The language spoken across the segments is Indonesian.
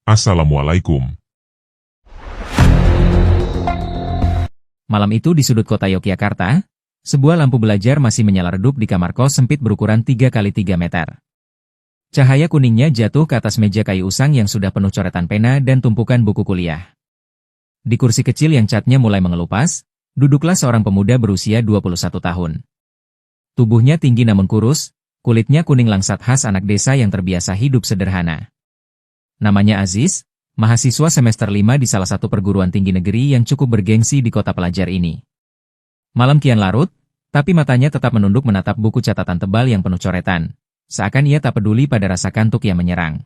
Assalamualaikum. Malam itu di sudut kota Yogyakarta, sebuah lampu belajar masih menyala redup di kamar kos sempit berukuran 3 kali 3 meter. Cahaya kuningnya jatuh ke atas meja kayu usang yang sudah penuh coretan pena dan tumpukan buku kuliah. Di kursi kecil yang catnya mulai mengelupas, duduklah seorang pemuda berusia 21 tahun. Tubuhnya tinggi namun kurus, kulitnya kuning langsat khas anak desa yang terbiasa hidup sederhana. Namanya Aziz, mahasiswa semester 5 di salah satu perguruan tinggi negeri yang cukup bergengsi di kota pelajar ini. Malam kian larut, tapi matanya tetap menunduk menatap buku catatan tebal yang penuh coretan, seakan ia tak peduli pada rasa kantuk yang menyerang.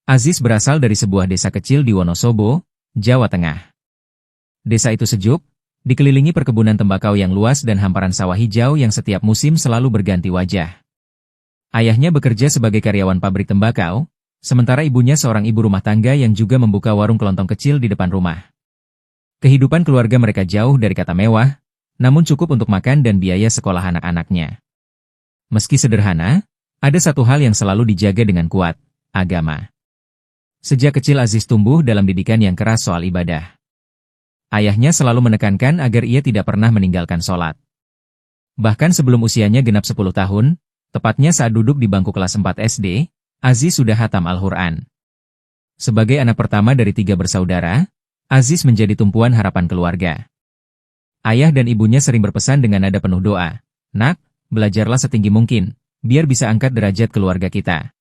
Aziz berasal dari sebuah desa kecil di Wonosobo, Jawa Tengah. Desa itu sejuk, dikelilingi perkebunan tembakau yang luas dan hamparan sawah hijau yang setiap musim selalu berganti wajah. Ayahnya bekerja sebagai karyawan pabrik tembakau, sementara ibunya seorang ibu rumah tangga yang juga membuka warung kelontong kecil di depan rumah. Kehidupan keluarga mereka jauh dari kata mewah, namun cukup untuk makan dan biaya sekolah anak-anaknya. Meski sederhana, ada satu hal yang selalu dijaga dengan kuat, agama. Sejak kecil Aziz tumbuh dalam didikan yang keras soal ibadah. Ayahnya selalu menekankan agar ia tidak pernah meninggalkan sholat. Bahkan sebelum usianya genap 10 tahun, tepatnya saat duduk di bangku kelas 4 SD, Aziz sudah hatam Al-Quran. Sebagai anak pertama dari 3 bersaudara, Aziz menjadi tumpuan harapan keluarga. Ayah dan ibunya sering berpesan dengan nada penuh doa, "Nak, belajarlah setinggi mungkin, biar bisa angkat derajat keluarga kita."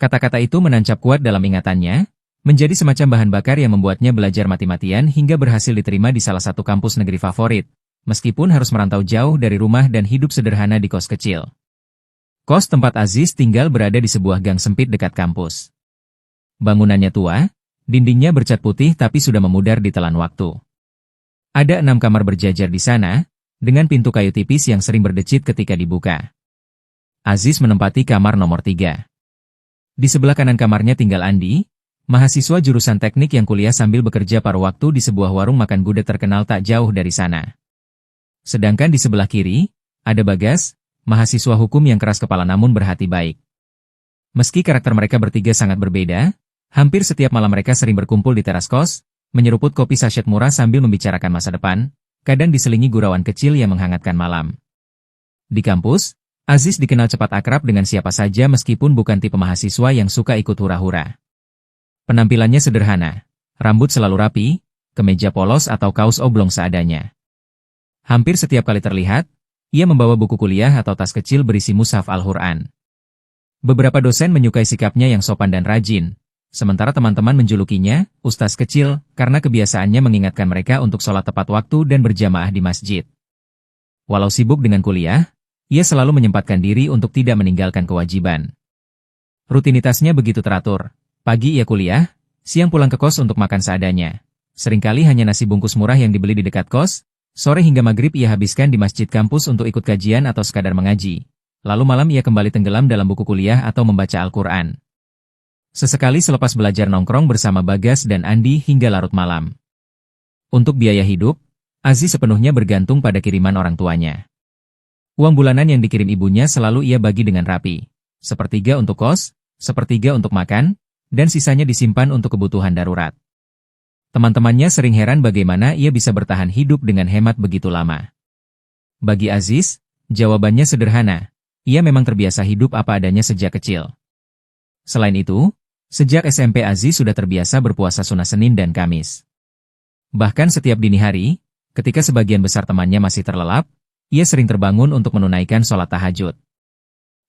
Kata-kata itu menancap kuat dalam ingatannya, menjadi semacam bahan bakar yang membuatnya belajar mati-matian hingga berhasil diterima di salah satu kampus negeri favorit, meskipun harus merantau jauh dari rumah dan hidup sederhana di kos kecil. Kos tempat Aziz tinggal berada di sebuah gang sempit dekat kampus. Bangunannya tua, dindingnya bercat putih tapi sudah memudar ditelan waktu. Ada 6 kamar berjajar di sana, dengan pintu kayu tipis yang sering berdecit ketika dibuka. Aziz menempati kamar nomor 3. Di sebelah kanan kamarnya tinggal Andi, mahasiswa jurusan teknik yang kuliah sambil bekerja paruh waktu di sebuah warung makan gudeg terkenal tak jauh dari sana. Sedangkan di sebelah kiri, ada Bagas, mahasiswa hukum yang keras kepala namun berhati baik. Meski karakter mereka bertiga sangat berbeda, hampir setiap malam mereka sering berkumpul di teras kos, menyeruput kopi saset murah sambil membicarakan masa depan, kadang diselingi gurauan kecil yang menghangatkan malam. Di kampus, Aziz dikenal cepat akrab dengan siapa saja meskipun bukan tipe mahasiswa yang suka ikut hura-hura. Penampilannya sederhana, rambut selalu rapi, kemeja polos atau kaos oblong seadanya. Hampir setiap kali terlihat, ia membawa buku kuliah atau tas kecil berisi mushaf Al-Quran. Beberapa dosen menyukai sikapnya yang sopan dan rajin, sementara teman-teman menjulukinya Ustaz Kecil karena kebiasaannya mengingatkan mereka untuk sholat tepat waktu dan berjamaah di masjid. Walau sibuk dengan kuliah, ia selalu menyempatkan diri untuk tidak meninggalkan kewajiban. Rutinitasnya begitu teratur, pagi ia kuliah, siang pulang ke kos untuk makan seadanya. Seringkali hanya nasi bungkus murah yang dibeli di dekat kos. Sore hingga maghrib ia habiskan di masjid kampus untuk ikut kajian atau sekadar mengaji. Lalu malam ia kembali tenggelam dalam buku kuliah atau membaca Al-Quran. Sesekali selepas belajar nongkrong bersama Bagas dan Andi hingga larut malam. Untuk biaya hidup, Aziz sepenuhnya bergantung pada kiriman orang tuanya. Uang bulanan yang dikirim ibunya selalu ia bagi dengan rapi. Sepertiga untuk kos, sepertiga untuk makan, dan sisanya disimpan untuk kebutuhan darurat. Teman-temannya sering heran bagaimana ia bisa bertahan hidup dengan hemat begitu lama. Bagi Aziz, jawabannya sederhana, ia memang terbiasa hidup apa adanya sejak kecil. Selain itu, sejak SMP Aziz sudah terbiasa berpuasa sunnah Senin dan Kamis. Bahkan setiap dini hari, ketika sebagian besar temannya masih terlelap, ia sering terbangun untuk menunaikan sholat tahajud.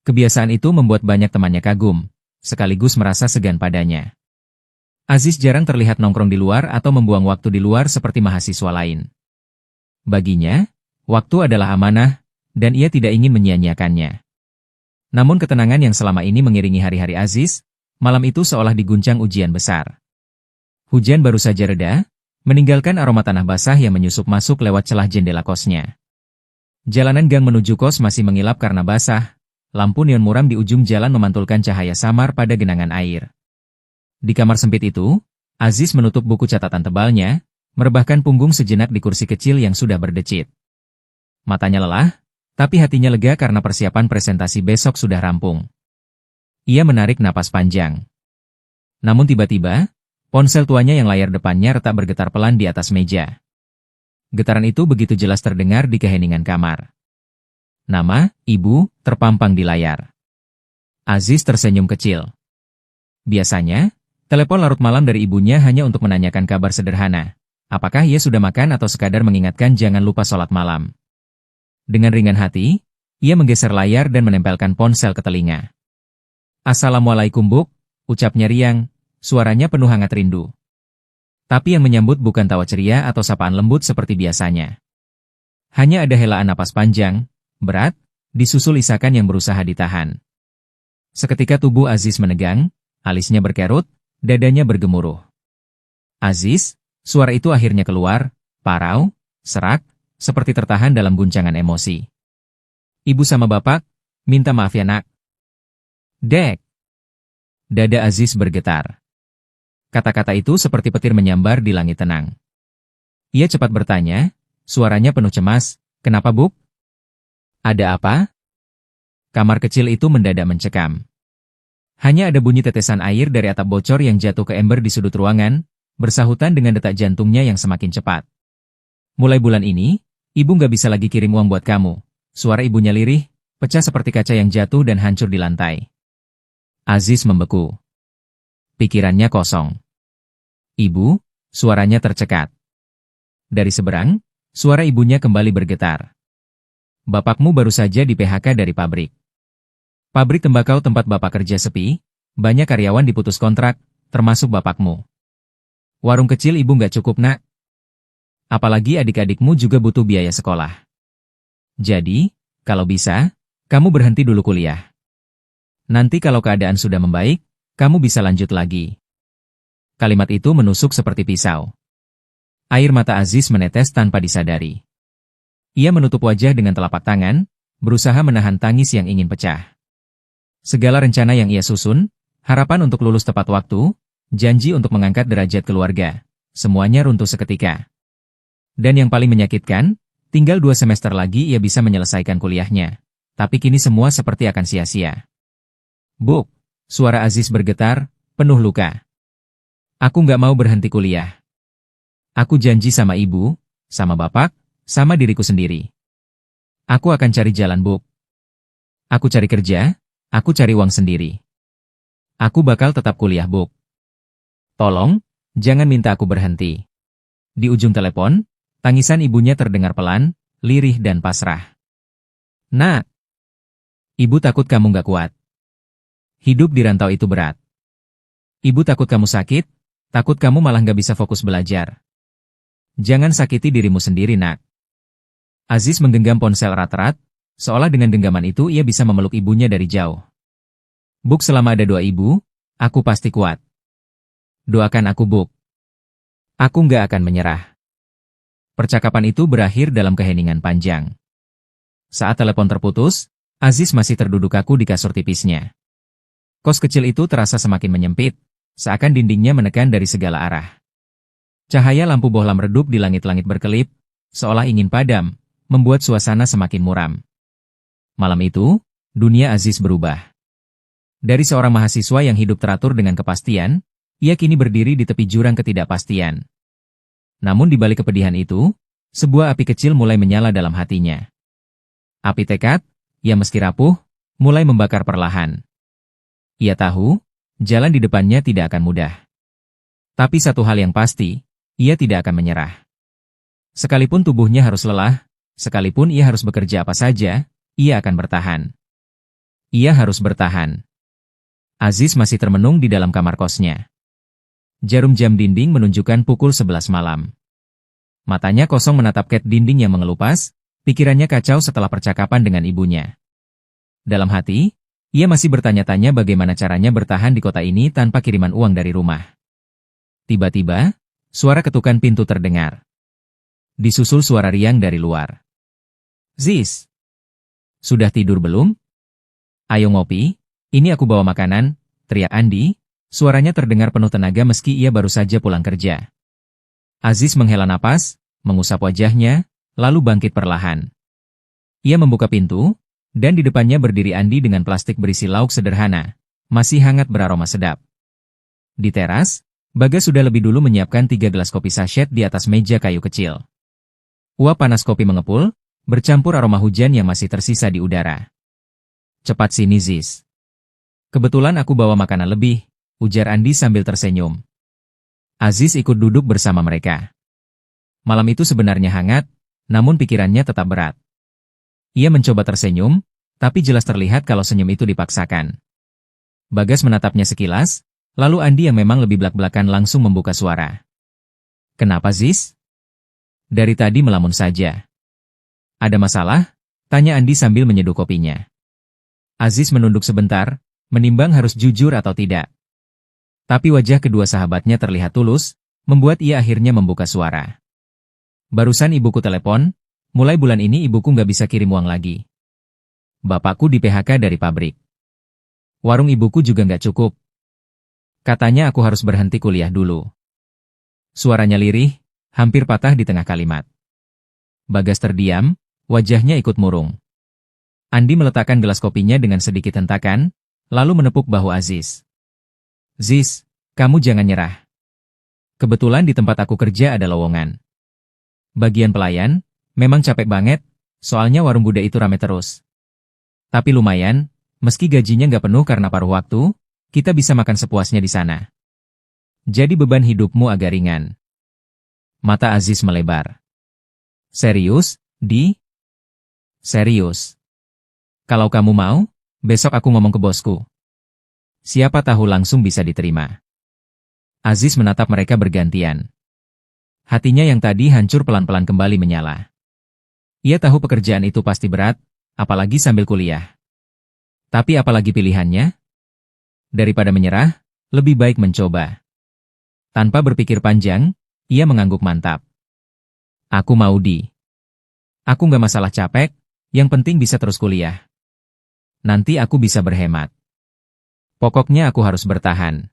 Kebiasaan itu membuat banyak temannya kagum, sekaligus merasa segan padanya. Aziz jarang terlihat nongkrong di luar atau membuang waktu di luar seperti mahasiswa lain. Baginya, waktu adalah amanah, dan ia tidak ingin menyia-nyiakannya. Namun ketenangan yang selama ini mengiringi hari-hari Aziz, malam itu seolah diguncang ujian besar. Hujan baru saja reda, meninggalkan aroma tanah basah yang menyusup masuk lewat celah jendela kosnya. Jalanan gang menuju kos masih mengilap karena basah, lampu neon muram di ujung jalan memantulkan cahaya samar pada genangan air. Di kamar sempit itu, Aziz menutup buku catatan tebalnya, merebahkan punggung sejenak di kursi kecil yang sudah berdecit. Matanya lelah, tapi hatinya lega karena persiapan presentasi besok sudah rampung. Ia menarik napas panjang. Namun tiba-tiba, ponsel tuanya yang layar depannya retak bergetar pelan di atas meja. Getaran itu begitu jelas terdengar di keheningan kamar. Nama, Ibu, terpampang di layar. Aziz tersenyum kecil. Biasanya, telepon larut malam dari ibunya hanya untuk menanyakan kabar sederhana. Apakah ia sudah makan atau sekadar mengingatkan jangan lupa sholat malam. Dengan ringan hati, ia menggeser layar dan menempelkan ponsel ke telinga. Assalamualaikum Buk, ucapnya riang, suaranya penuh hangat rindu. Tapi yang menyambut bukan tawa ceria atau sapaan lembut seperti biasanya. Hanya ada helaan napas panjang, berat, disusul isakan yang berusaha ditahan. Seketika tubuh Aziz menegang, alisnya berkerut, dadanya bergemuruh. Aziz, suara itu akhirnya keluar, parau, serak, seperti tertahan dalam guncangan emosi. Ibu sama bapak, minta maaf ya nak. Dek. Dada Aziz bergetar. Kata-kata itu seperti petir menyambar di langit tenang. Ia cepat bertanya, suaranya penuh cemas, kenapa Buk? Ada apa? Kamar kecil itu mendadak mencekam. Hanya ada bunyi tetesan air dari atap bocor yang jatuh ke ember di sudut ruangan, bersahutan dengan detak jantungnya yang semakin cepat. Mulai bulan ini, ibu nggak bisa lagi kirim uang buat kamu. Suara ibunya lirih, pecah seperti kaca yang jatuh dan hancur di lantai. Aziz membeku. Pikirannya kosong. Ibu, suaranya tercekat. Dari seberang, suara ibunya kembali bergetar. Bapakmu baru saja di PHK dari pabrik. Pabrik tembakau tempat bapak kerja sepi, banyak karyawan diputus kontrak, termasuk bapakmu. Warung kecil ibu nggak cukup nak. Apalagi adik-adikmu juga butuh biaya sekolah. Jadi, kalau bisa, kamu berhenti dulu kuliah. Nanti kalau keadaan sudah membaik, kamu bisa lanjut lagi. Kalimat itu menusuk seperti pisau. Air mata Aziz menetes tanpa disadari. Ia menutup wajah dengan telapak tangan, berusaha menahan tangis yang ingin pecah. Segala rencana yang ia susun, harapan untuk lulus tepat waktu, janji untuk mengangkat derajat keluarga, semuanya runtuh seketika. Dan yang paling menyakitkan, tinggal 2 semester lagi ia bisa menyelesaikan kuliahnya. Tapi kini semua seperti akan sia-sia. Buk, suara Aziz bergetar, penuh luka. Aku nggak mau berhenti kuliah. Aku janji sama ibu, sama bapak, sama diriku sendiri. Aku akan cari jalan, Buk. Aku cari kerja, aku cari uang sendiri. Aku bakal tetap kuliah, Buk. Tolong, jangan minta aku berhenti. Di ujung telepon, tangisan ibunya terdengar pelan, lirih dan pasrah. Nak, ibu takut kamu nggak kuat. Hidup di rantau itu berat. Ibu takut kamu sakit, takut kamu malah nggak bisa fokus belajar. Jangan sakiti dirimu sendiri, nak. Aziz menggenggam ponsel erat-erat, seolah dengan genggaman itu ia bisa memeluk ibunya dari jauh. Buk, selama ada doa ibu, aku pasti kuat. Doakan aku, Buk. Aku nggak akan menyerah. Percakapan itu berakhir dalam keheningan panjang. Saat telepon terputus, Aziz masih terduduk kaku di kasur tipisnya. Kos kecil itu terasa semakin menyempit, seakan dindingnya menekan dari segala arah. Cahaya lampu bohlam redup di langit-langit berkelip, seolah ingin padam, membuat suasana semakin muram. Malam itu, dunia Aziz berubah. Dari seorang mahasiswa yang hidup teratur dengan kepastian, ia kini berdiri di tepi jurang ketidakpastian. Namun di balik kepedihan itu, sebuah api kecil mulai menyala dalam hatinya. Api tekad, yang meski rapuh, mulai membakar perlahan. Ia tahu, jalan di depannya tidak akan mudah. Tapi satu hal yang pasti, ia tidak akan menyerah. Sekalipun tubuhnya harus lelah, sekalipun ia harus bekerja apa saja, ia akan bertahan. Ia harus bertahan. Aziz masih termenung di dalam kamar kosnya. Jarum jam dinding menunjukkan pukul 11 malam. Matanya kosong menatap cat dinding yang mengelupas, pikirannya kacau setelah percakapan dengan ibunya. Dalam hati, ia masih bertanya-tanya bagaimana caranya bertahan di kota ini tanpa kiriman uang dari rumah. Tiba-tiba, suara ketukan pintu terdengar. Disusul suara riang dari luar. Ziz, sudah tidur belum? Ayo ngopi, ini aku bawa makanan, teriak Andi, suaranya terdengar penuh tenaga meski ia baru saja pulang kerja. Aziz menghela napas, mengusap wajahnya, lalu bangkit perlahan. Ia membuka pintu, dan di depannya berdiri Andi dengan plastik berisi lauk sederhana, masih hangat beraroma sedap. Di teras, Bagas sudah lebih dulu menyiapkan 3 gelas kopi sachet di atas meja kayu kecil. Uap panas kopi mengepul, bercampur aroma hujan yang masih tersisa di udara. Cepat sini Ziz. Kebetulan aku bawa makanan lebih, ujar Andi sambil tersenyum. Aziz ikut duduk bersama mereka. Malam itu sebenarnya hangat, namun pikirannya tetap berat. Ia mencoba tersenyum, tapi jelas terlihat kalau senyum itu dipaksakan. Bagas menatapnya sekilas, lalu Andi yang memang lebih belak-belakan langsung membuka suara. Kenapa Ziz? Dari tadi melamun saja. Ada masalah? Tanya Andi sambil menyeduh kopinya. Aziz menunduk sebentar, menimbang harus jujur atau tidak. Tapi wajah kedua sahabatnya terlihat tulus, membuat ia akhirnya membuka suara. Barusan ibuku telepon, mulai bulan ini ibuku nggak bisa kirim uang lagi. Bapakku di PHK dari pabrik. Warung ibuku juga nggak cukup. Katanya aku harus berhenti kuliah dulu. Suaranya lirih, hampir patah di tengah kalimat. Bagas terdiam, wajahnya ikut murung. Andi meletakkan gelas kopinya dengan sedikit hentakan, lalu menepuk bahu Aziz. Ziz, kamu jangan nyerah. Kebetulan di tempat aku kerja ada lowongan. Bagian pelayan, memang capek banget, soalnya warung Bude itu rame terus. Tapi lumayan, meski gajinya nggak penuh karena paruh waktu, kita bisa makan sepuasnya di sana. Jadi beban hidupmu agak ringan. Mata Aziz melebar. Serius, Di? Serius. Kalau kamu mau, besok aku ngomong ke bosku. Siapa tahu langsung bisa diterima. Aziz menatap mereka bergantian. Hatinya yang tadi hancur pelan-pelan kembali menyala. Ia tahu pekerjaan itu pasti berat, apalagi sambil kuliah. Tapi apalagi pilihannya? Daripada menyerah, lebih baik mencoba. Tanpa berpikir panjang, ia mengangguk mantap. Aku mau Di. Aku nggak masalah capek, yang penting bisa terus kuliah. Nanti aku bisa berhemat. Pokoknya aku harus bertahan.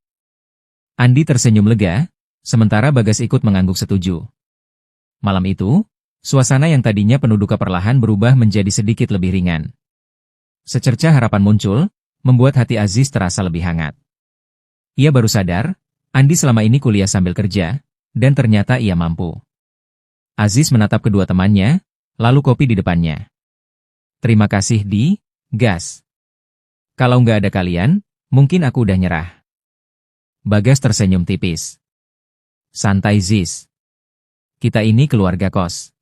Andi tersenyum lega, sementara Bagas ikut mengangguk setuju. Malam itu, suasana yang tadinya penuh duka perlahan berubah menjadi sedikit lebih ringan. Secercah harapan muncul, membuat hati Aziz terasa lebih hangat. Ia baru sadar, Andi selama ini kuliah sambil kerja, dan ternyata ia mampu. Aziz menatap kedua temannya, lalu kopi di depannya. Terima kasih Di, Gas. Kalau nggak ada kalian, mungkin aku udah nyerah. Bagas tersenyum tipis. Santai Ziz. Kita ini keluarga kos.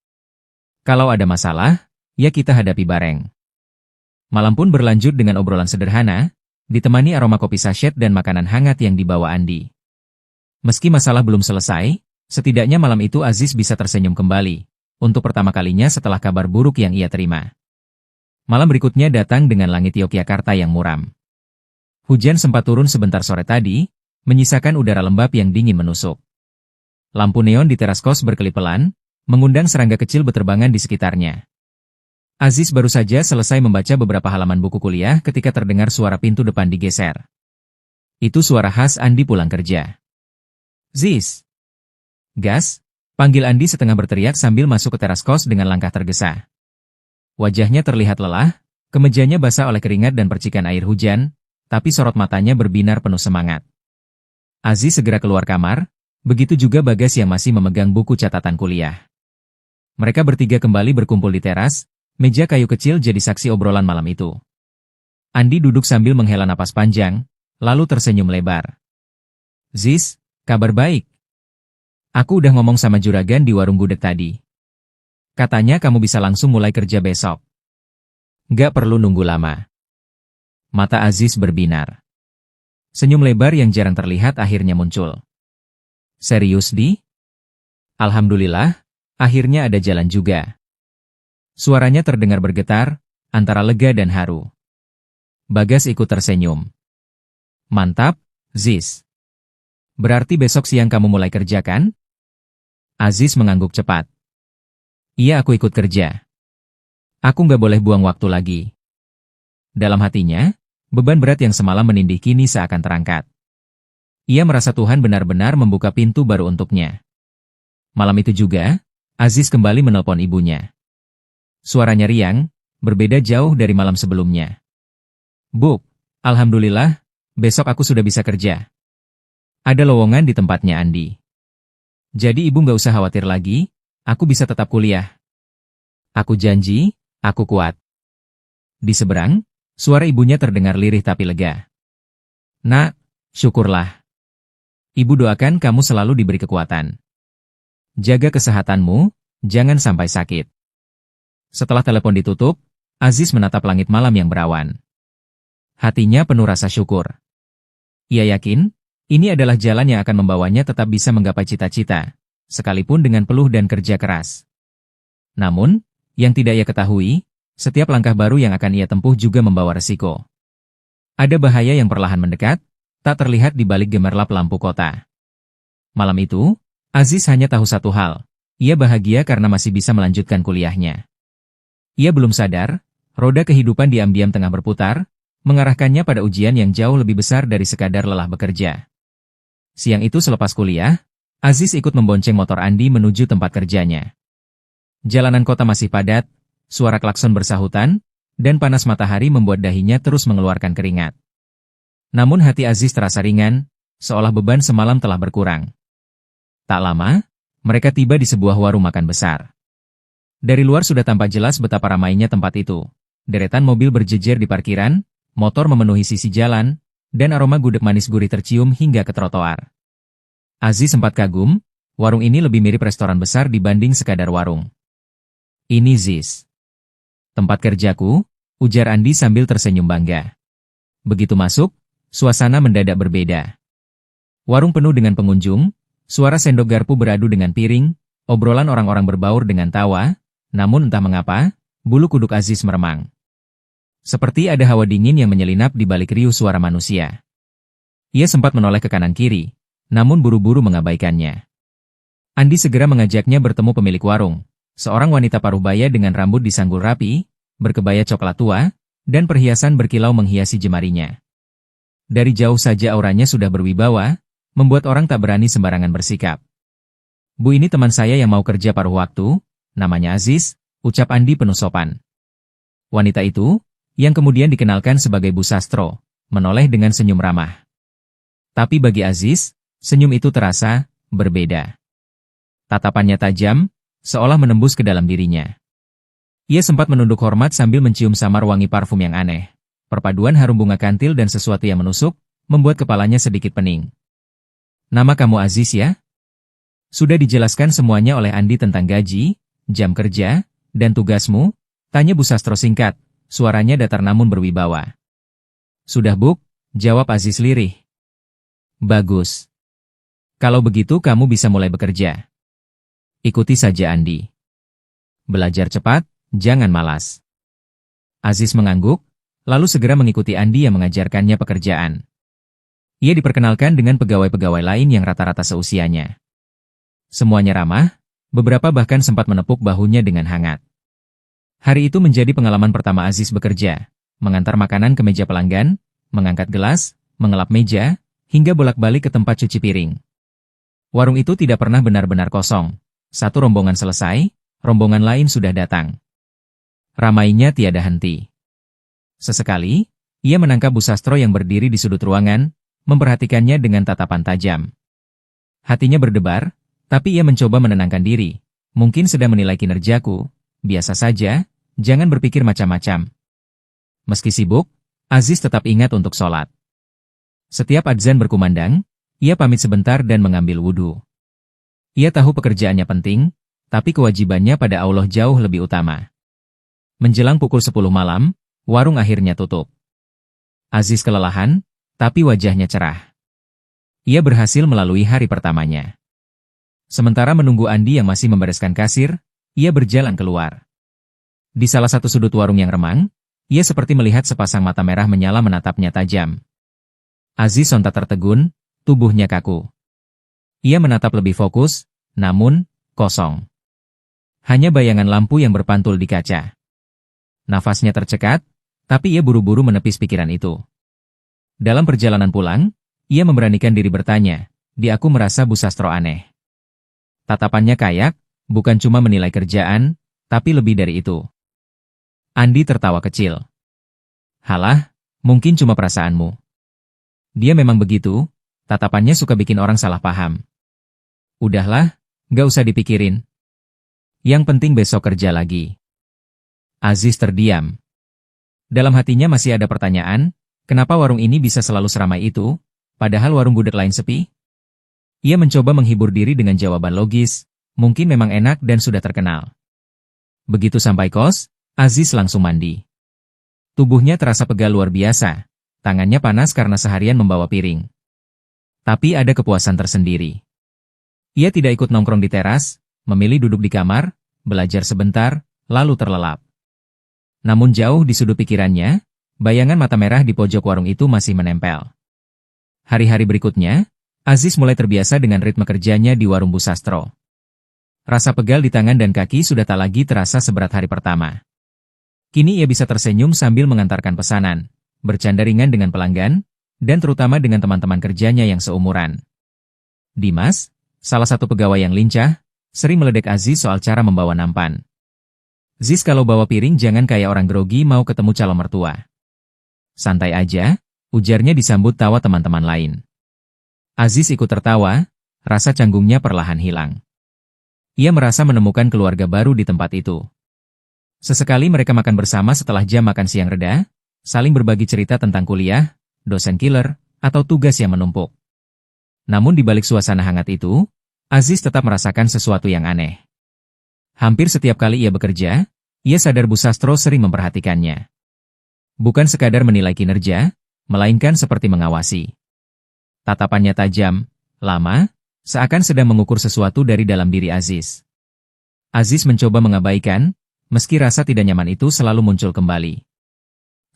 Kalau ada masalah, ya kita hadapi bareng. Malam pun berlanjut dengan obrolan sederhana, ditemani aroma kopi sachet dan makanan hangat yang dibawa Andi. Meski masalah belum selesai, setidaknya malam itu Aziz bisa tersenyum kembali, untuk pertama kalinya setelah kabar buruk yang ia terima. Malam berikutnya datang dengan langit Yogyakarta yang muram. Hujan sempat turun sebentar sore tadi, menyisakan udara lembab yang dingin menusuk. Lampu neon di teras kos berkelip pelan, mengundang serangga kecil beterbangan di sekitarnya. Aziz baru saja selesai membaca beberapa halaman buku kuliah ketika terdengar suara pintu depan digeser. Itu suara khas Andi pulang kerja. Ziz. Gas, panggil Andi setengah berteriak sambil masuk ke teras kos dengan langkah tergesa. Wajahnya terlihat lelah, kemejanya basah oleh keringat dan percikan air hujan, tapi sorot matanya berbinar penuh semangat. Aziz segera keluar kamar, begitu juga Bagas yang masih memegang buku catatan kuliah. Mereka bertiga kembali berkumpul di teras, meja kayu kecil jadi saksi obrolan malam itu. Andi duduk sambil menghela napas panjang, lalu tersenyum lebar. Ziz, kabar baik. Aku udah ngomong sama juragan di warung gudeg tadi. Katanya kamu bisa langsung mulai kerja besok. Nggak perlu nunggu lama. Mata Aziz berbinar. Senyum lebar yang jarang terlihat akhirnya muncul. Serius Di? Alhamdulillah, akhirnya ada jalan juga. Suaranya terdengar bergetar, antara lega dan haru. Bagas ikut tersenyum. Mantap, Ziz. Berarti besok siang kamu mulai kerja kan? Aziz mengangguk cepat. Iya aku ikut kerja. Aku nggak boleh buang waktu lagi. Dalam hatinya, beban berat yang semalam menindih kini seakan terangkat. Ia merasa Tuhan benar-benar membuka pintu baru untuknya. Malam itu juga, Aziz kembali menelpon ibunya. Suaranya riang, berbeda jauh dari malam sebelumnya. Bu, alhamdulillah, besok aku sudah bisa kerja. Ada lowongan di tempatnya Andi. Jadi ibu nggak usah khawatir lagi, aku bisa tetap kuliah. Aku janji, aku kuat. Di seberang, suara ibunya terdengar lirih tapi lega. Nak, syukurlah. Ibu doakan kamu selalu diberi kekuatan. Jaga kesehatanmu, jangan sampai sakit. Setelah telepon ditutup, Aziz menatap langit malam yang berawan. Hatinya penuh rasa syukur. Ia yakin, ini adalah jalan yang akan membawanya tetap bisa menggapai cita-cita, sekalipun dengan peluh dan kerja keras. Namun, yang tidak ia ketahui, setiap langkah baru yang akan ia tempuh juga membawa resiko. Ada bahaya yang perlahan mendekat, tak terlihat di balik gemerlap lampu kota. Malam itu, Aziz hanya tahu satu hal, ia bahagia karena masih bisa melanjutkan kuliahnya. Ia belum sadar, roda kehidupan diam-diam tengah berputar, mengarahkannya pada ujian yang jauh lebih besar dari sekadar lelah bekerja. Siang itu selepas kuliah, Aziz ikut membonceng motor Andi menuju tempat kerjanya. Jalanan kota masih padat, suara klakson bersahutan, dan panas matahari membuat dahinya terus mengeluarkan keringat. Namun hati Aziz terasa ringan, seolah beban semalam telah berkurang. Tak lama, mereka tiba di sebuah warung makan besar. Dari luar sudah tampak jelas betapa ramainya tempat itu. Deretan mobil berjejer di parkiran, motor memenuhi sisi jalan, dan aroma gudeg manis gurih tercium hingga ke trotoar. Aziz sempat kagum, warung ini lebih mirip restoran besar dibanding sekadar warung. Ini Ziz. Tempat kerjaku, ujar Andi sambil tersenyum bangga. Begitu masuk, suasana mendadak berbeda. Warung penuh dengan pengunjung, suara sendok garpu beradu dengan piring, obrolan orang-orang berbaur dengan tawa, namun entah mengapa, bulu kuduk Aziz meremang. Seperti ada hawa dingin yang menyelinap di balik riuh suara manusia. Ia sempat menoleh ke kanan-kiri, namun buru-buru mengabaikannya. Andi segera mengajaknya bertemu pemilik warung, seorang wanita paruh baya dengan rambut disanggul rapi, berkebaya coklat tua, dan perhiasan berkilau menghiasi jemarinya. Dari jauh saja auranya sudah berwibawa, membuat orang tak berani sembarangan bersikap. Bu, ini teman saya yang mau kerja paruh waktu, namanya Aziz, ucap Andi penuh sopan. Wanita itu, yang kemudian dikenalkan sebagai Bu Sastro, menoleh dengan senyum ramah. Tapi bagi Aziz, senyum itu terasa berbeda. Tatapannya tajam, seolah menembus ke dalam dirinya. Ia sempat menunduk hormat sambil mencium samar wangi parfum yang aneh. Perpaduan harum bunga kantil dan sesuatu yang menusuk, membuat kepalanya sedikit pening. Nama kamu Aziz ya? Sudah dijelaskan semuanya oleh Andi tentang gaji, jam kerja, dan tugasmu? Tanya Bu Sastro singkat. Suaranya datar namun berwibawa. Sudah Bu, jawab Aziz lirih. Bagus. Kalau begitu kamu bisa mulai bekerja. Ikuti saja Andi. Belajar cepat, jangan malas. Aziz mengangguk, lalu segera mengikuti Andi yang mengajarkannya pekerjaan. Ia diperkenalkan dengan pegawai-pegawai lain yang rata-rata seusianya. Semuanya ramah, beberapa bahkan sempat menepuk bahunya dengan hangat. Hari itu menjadi pengalaman pertama Aziz bekerja, mengantar makanan ke meja pelanggan, mengangkat gelas, mengelap meja, hingga bolak-balik ke tempat cuci piring. Warung itu tidak pernah benar-benar kosong. Satu rombongan selesai, rombongan lain sudah datang. Ramainya tiada henti. Sesekali, ia menangkap Bu Sastro yang berdiri di sudut ruangan, memperhatikannya dengan tatapan tajam. Hatinya berdebar, tapi ia mencoba menenangkan diri. Mungkin sedang menilai kinerjaku, biasa saja. Jangan berpikir macam-macam. Meski sibuk, Aziz tetap ingat untuk sholat. Setiap adzan berkumandang, ia pamit sebentar dan mengambil wudhu. Ia tahu pekerjaannya penting, tapi kewajibannya pada Allah jauh lebih utama. Menjelang pukul 10 malam, warung akhirnya tutup. Aziz kelelahan, tapi wajahnya cerah. Ia berhasil melalui hari pertamanya. Sementara menunggu Andi yang masih membereskan kasir, ia berjalan keluar. Di salah satu sudut warung yang remang, ia seperti melihat sepasang mata merah menyala menatapnya tajam. Aziz sontak tertegun, tubuhnya kaku. Ia menatap lebih fokus, namun, kosong. Hanya bayangan lampu yang berpantul di kaca. Nafasnya tercekat, tapi ia buru-buru menepis pikiran itu. Dalam perjalanan pulang, ia memberanikan diri bertanya, di aku merasa Bu Sastro aneh. Tatapannya kayak, bukan cuma menilai kerjaan, tapi lebih dari itu. Andi tertawa kecil. Halah, mungkin cuma perasaanmu. Dia memang begitu, Tatapannya suka bikin orang salah paham. Udahlah, gak usah dipikirin. Yang penting besok kerja lagi. Aziz terdiam. Dalam hatinya masih ada pertanyaan, kenapa warung ini bisa selalu seramai itu, padahal warung gudeg lain sepi? Ia mencoba menghibur diri dengan jawaban logis, mungkin memang enak dan sudah terkenal. Begitu sampai kos, Aziz langsung mandi. Tubuhnya terasa pegal luar biasa, tangannya panas karena seharian membawa piring. Tapi ada kepuasan tersendiri. Ia tidak ikut nongkrong di teras, memilih duduk di kamar, belajar sebentar, lalu terlelap. Namun jauh di sudut pikirannya, bayangan mata merah di pojok warung itu masih menempel. Hari-hari berikutnya, Aziz mulai terbiasa dengan ritme kerjanya di warung Bu Sastro. Rasa pegal di tangan dan kaki sudah tak lagi terasa seberat hari pertama. Kini ia bisa tersenyum sambil mengantarkan pesanan, bercanda ringan dengan pelanggan, dan terutama dengan teman-teman kerjanya yang seumuran. Dimas, salah satu pegawai yang lincah, sering meledek Aziz soal cara membawa nampan. "Ziz, kalau bawa piring jangan kayak orang grogi mau ketemu calon mertua." "Santai aja," ujarnya disambut tawa teman-teman lain. Aziz ikut tertawa, rasa canggungnya perlahan hilang. Ia merasa menemukan keluarga baru di tempat itu. Sesekali mereka makan bersama setelah jam makan siang reda, saling berbagi cerita tentang kuliah, dosen killer, atau tugas yang menumpuk. Namun di balik suasana hangat itu, Aziz tetap merasakan sesuatu yang aneh. Hampir setiap kali ia bekerja, ia sadar Bu Sastro sering memperhatikannya. Bukan sekadar menilai kinerja, melainkan seperti mengawasi. Tatapannya tajam, lama, seakan sedang mengukur sesuatu dari dalam diri Aziz. Aziz mencoba mengabaikan, meski rasa tidak nyaman itu selalu muncul kembali.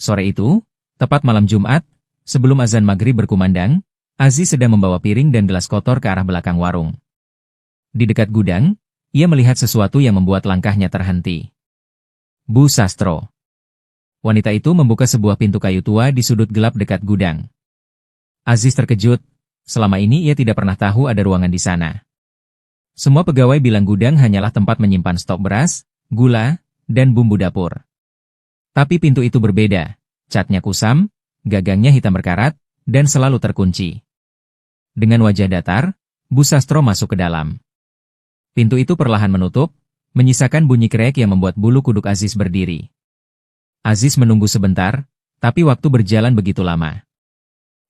Sore itu, tepat malam Jumat, sebelum azan maghrib berkumandang, Aziz sedang membawa piring dan gelas kotor ke arah belakang warung. Di dekat gudang, ia melihat sesuatu yang membuat langkahnya terhenti. Bu Sastro. Wanita itu membuka sebuah pintu kayu tua di sudut gelap dekat gudang. Aziz terkejut, selama ini ia tidak pernah tahu ada ruangan di sana. Semua pegawai bilang gudang hanyalah tempat menyimpan stok beras, gula, dan bumbu dapur. Tapi pintu itu berbeda, catnya kusam, gagangnya hitam berkarat, dan selalu terkunci. Dengan wajah datar, Bu Sastro masuk ke dalam. Pintu itu perlahan menutup, menyisakan bunyi krek yang membuat bulu kuduk Aziz berdiri. Aziz menunggu sebentar, tapi waktu berjalan begitu lama.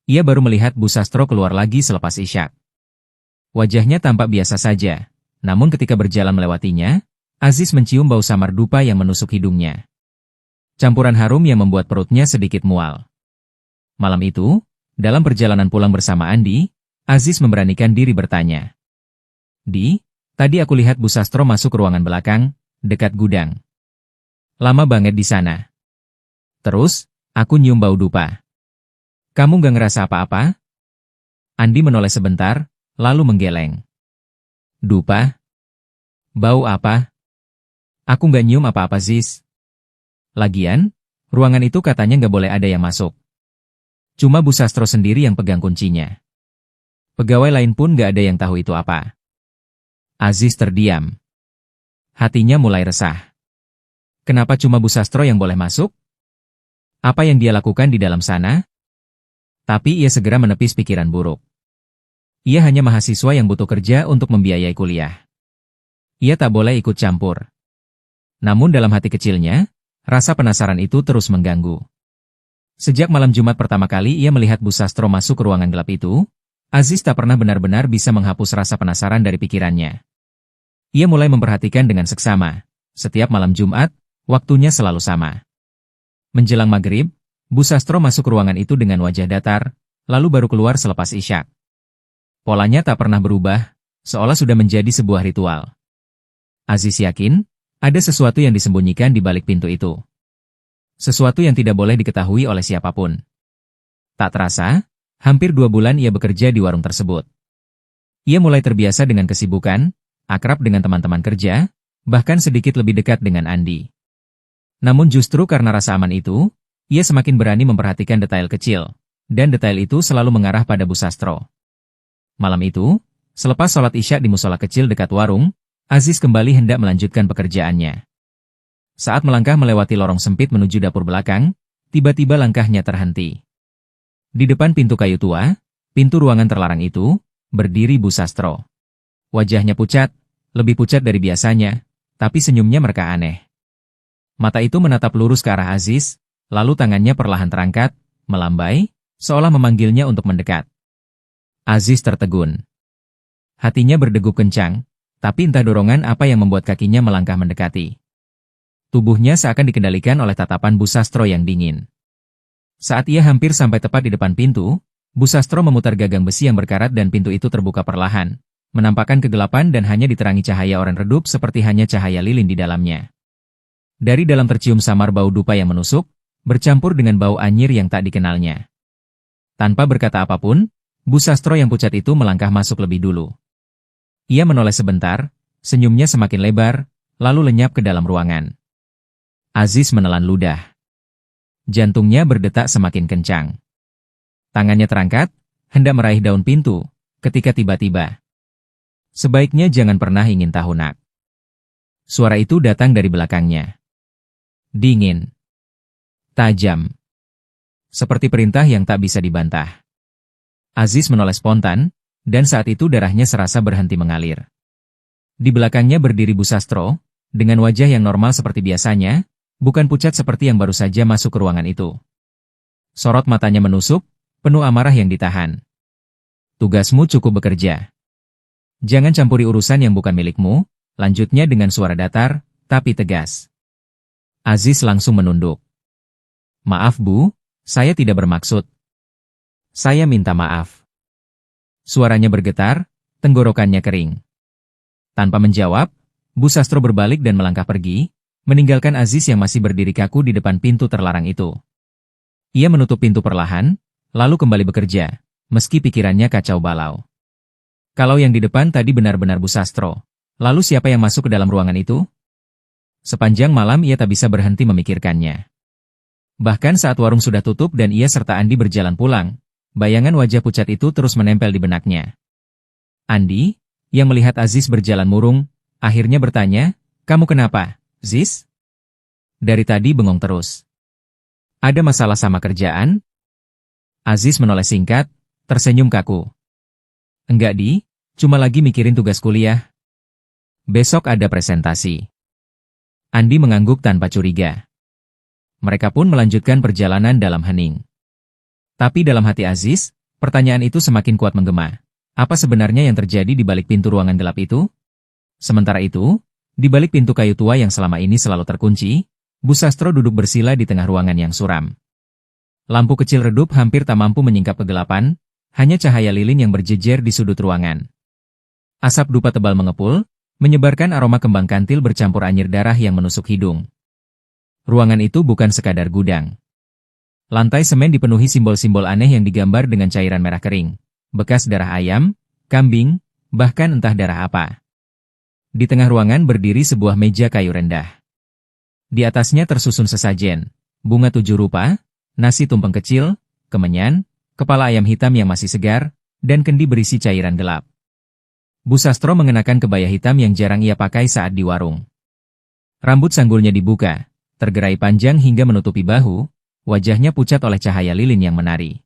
Ia baru melihat Bu Sastro keluar lagi selepas isyak. Wajahnya tampak biasa saja, namun ketika berjalan melewatinya, Aziz mencium bau samar dupa yang menusuk hidungnya. Campuran harum yang membuat perutnya sedikit mual. Malam itu, dalam perjalanan pulang bersama Andi, Aziz memberanikan diri bertanya. "Di, tadi aku lihat Bu Sastro masuk ke ruangan belakang, dekat gudang. Lama banget di sana. Terus, aku nyium bau dupa. Kamu gak ngerasa apa-apa?" Andi menoleh sebentar, lalu menggeleng. "Dupa? Bau apa? Aku gak nyium apa-apa, Ziz. Lagian, ruangan itu katanya gak boleh ada yang masuk. Cuma Bu Sastro sendiri yang pegang kuncinya. Pegawai lain pun gak ada yang tahu itu apa." Aziz terdiam. Hatinya mulai resah. Kenapa cuma Bu Sastro yang boleh masuk? Apa yang dia lakukan di dalam sana? Tapi ia segera menepis pikiran buruk. Ia hanya mahasiswa yang butuh kerja untuk membiayai kuliah. Ia tak boleh ikut campur. Namun dalam hati kecilnya, rasa penasaran itu terus mengganggu. Sejak malam Jumat pertama kali ia melihat Bu Sastro masuk ke ruangan gelap itu, Aziz tak pernah benar-benar bisa menghapus rasa penasaran dari pikirannya. Ia mulai memperhatikan dengan seksama. Setiap malam Jumat, waktunya selalu sama. Menjelang maghrib, Bu Sastro masuk ke ruangan itu dengan wajah datar, lalu baru keluar selepas isyak. Polanya tak pernah berubah, seolah sudah menjadi sebuah ritual. Aziz yakin, ada sesuatu yang disembunyikan di balik pintu itu. Sesuatu yang tidak boleh diketahui oleh siapapun. Tak terasa, hampir 2 bulan ia bekerja di warung tersebut. Ia mulai terbiasa dengan kesibukan, akrab dengan teman-teman kerja, bahkan sedikit lebih dekat dengan Andi. Namun justru karena rasa aman itu, ia semakin berani memperhatikan detail kecil, dan detail itu selalu mengarah pada Bu Sastro. Malam itu, selepas sholat isya di musola kecil dekat warung, Aziz kembali hendak melanjutkan pekerjaannya. Saat melangkah melewati lorong sempit menuju dapur belakang, tiba-tiba langkahnya terhenti. Di depan pintu kayu tua, pintu ruangan terlarang itu, berdiri Bu Sastro. Wajahnya pucat, lebih pucat dari biasanya, tapi senyumnya mereka aneh. Mata itu menatap lurus ke arah Aziz, lalu tangannya perlahan terangkat, melambai, seolah memanggilnya untuk mendekat. Aziz tertegun. Hatinya berdegup kencang, tapi entah dorongan apa yang membuat kakinya melangkah mendekati. Tubuhnya seakan dikendalikan oleh tatapan Bu Sastro yang dingin. Saat ia hampir sampai tepat di depan pintu, Bu Sastro memutar gagang besi yang berkarat dan pintu itu terbuka perlahan, menampakkan kegelapan dan hanya diterangi cahaya oranye redup seperti hanya cahaya lilin di dalamnya. Dari dalam tercium samar bau dupa yang menusuk, bercampur dengan bau anyir yang tak dikenalnya. Tanpa berkata apapun, Bu Sastro yang pucat itu melangkah masuk lebih dulu. Ia menoleh sebentar, senyumnya semakin lebar, lalu lenyap ke dalam ruangan. Aziz menelan ludah. Jantungnya berdetak semakin kencang. Tangannya terangkat, hendak meraih daun pintu, ketika tiba-tiba. Sebaiknya jangan pernah ingin tahu nak. Suara itu datang dari belakangnya. Dingin. Tajam. Seperti perintah yang tak bisa dibantah. Aziz menoleh spontan, dan saat itu darahnya serasa berhenti mengalir. Di belakangnya berdiri Bu Sastro, dengan wajah yang normal seperti biasanya, bukan pucat seperti yang baru saja masuk ke ruangan itu. Sorot matanya menusuk, penuh amarah yang ditahan. Tugasmu cukup bekerja. Jangan campuri urusan yang bukan milikmu, lanjutnya dengan suara datar, tapi tegas. Aziz langsung menunduk. Maaf Bu, saya tidak bermaksud. Saya minta maaf. Suaranya bergetar, tenggorokannya kering. Tanpa menjawab, Bu Sastro berbalik dan melangkah pergi, meninggalkan Aziz yang masih berdiri kaku di depan pintu terlarang itu. Ia menutup pintu perlahan, lalu kembali bekerja, meski pikirannya kacau balau. Kalau yang di depan tadi benar-benar Bu Sastro, lalu siapa yang masuk ke dalam ruangan itu? Sepanjang malam ia tak bisa berhenti memikirkannya. Bahkan saat warung sudah tutup dan ia serta Andi berjalan pulang, bayangan wajah pucat itu terus menempel di benaknya. Andi, yang melihat Aziz berjalan murung, akhirnya bertanya, "Kamu kenapa, Ziz?" Dari tadi bengong terus. Ada masalah sama kerjaan? Aziz menoleh singkat, tersenyum kaku. Enggak Di, cuma lagi mikirin tugas kuliah. Besok ada presentasi. Andi mengangguk tanpa curiga. Mereka pun melanjutkan perjalanan dalam hening. Tapi dalam hati Aziz, pertanyaan itu semakin kuat menggema. Apa sebenarnya yang terjadi di balik pintu ruangan gelap itu? Sementara itu, di balik pintu kayu tua yang selama ini selalu terkunci, Bu Sastro duduk bersila di tengah ruangan yang suram. Lampu kecil redup hampir tak mampu menyingkap kegelapan, hanya cahaya lilin yang berjejer di sudut ruangan. Asap dupa tebal mengepul, menyebarkan aroma kembang kantil bercampur anyir darah yang menusuk hidung. Ruangan itu bukan sekadar gudang. Lantai semen dipenuhi simbol-simbol aneh yang digambar dengan cairan merah kering, bekas darah ayam, kambing, bahkan entah darah apa. Di tengah ruangan berdiri sebuah meja kayu rendah. Di atasnya tersusun sesajen, bunga 7 rupa, nasi tumpeng kecil, kemenyan, kepala ayam hitam yang masih segar, dan kendi berisi cairan gelap. Bu Sastro mengenakan kebaya hitam yang jarang ia pakai saat di warung. Rambut sanggulnya dibuka, tergerai panjang hingga menutupi bahu, wajahnya pucat oleh cahaya lilin yang menari.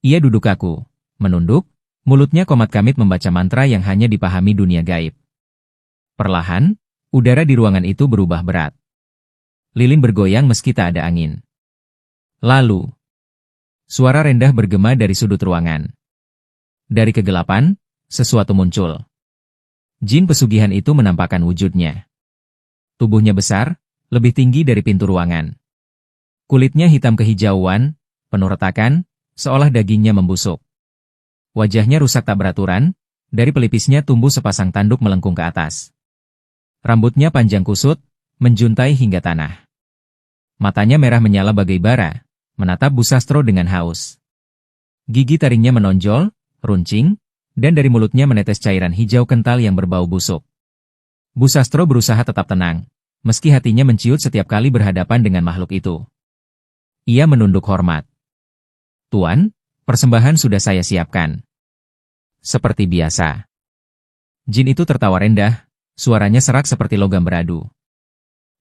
Ia duduk kaku, menunduk, mulutnya komat-kamit membaca mantra yang hanya dipahami dunia gaib. Perlahan, udara di ruangan itu berubah berat. Lilin bergoyang meski tak ada angin. Lalu, suara rendah bergema dari sudut ruangan. Dari kegelapan, sesuatu muncul. Jin pesugihan itu menampakkan wujudnya. Tubuhnya besar, lebih tinggi dari pintu ruangan. Kulitnya hitam kehijauan, penuh retakan, seolah dagingnya membusuk. Wajahnya rusak tak beraturan, dari pelipisnya tumbuh sepasang tanduk melengkung ke atas. Rambutnya panjang kusut, menjuntai hingga tanah. Matanya merah menyala bagai bara, menatap Bu Sastro dengan haus. Gigi taringnya menonjol, runcing, dan dari mulutnya menetes cairan hijau kental yang berbau busuk. Bu Sastro berusaha tetap tenang, meski hatinya menciut setiap kali berhadapan dengan makhluk itu. Ia menunduk hormat. "Tuan, persembahan sudah saya siapkan." Seperti biasa. Jin itu tertawa rendah, suaranya serak seperti logam beradu.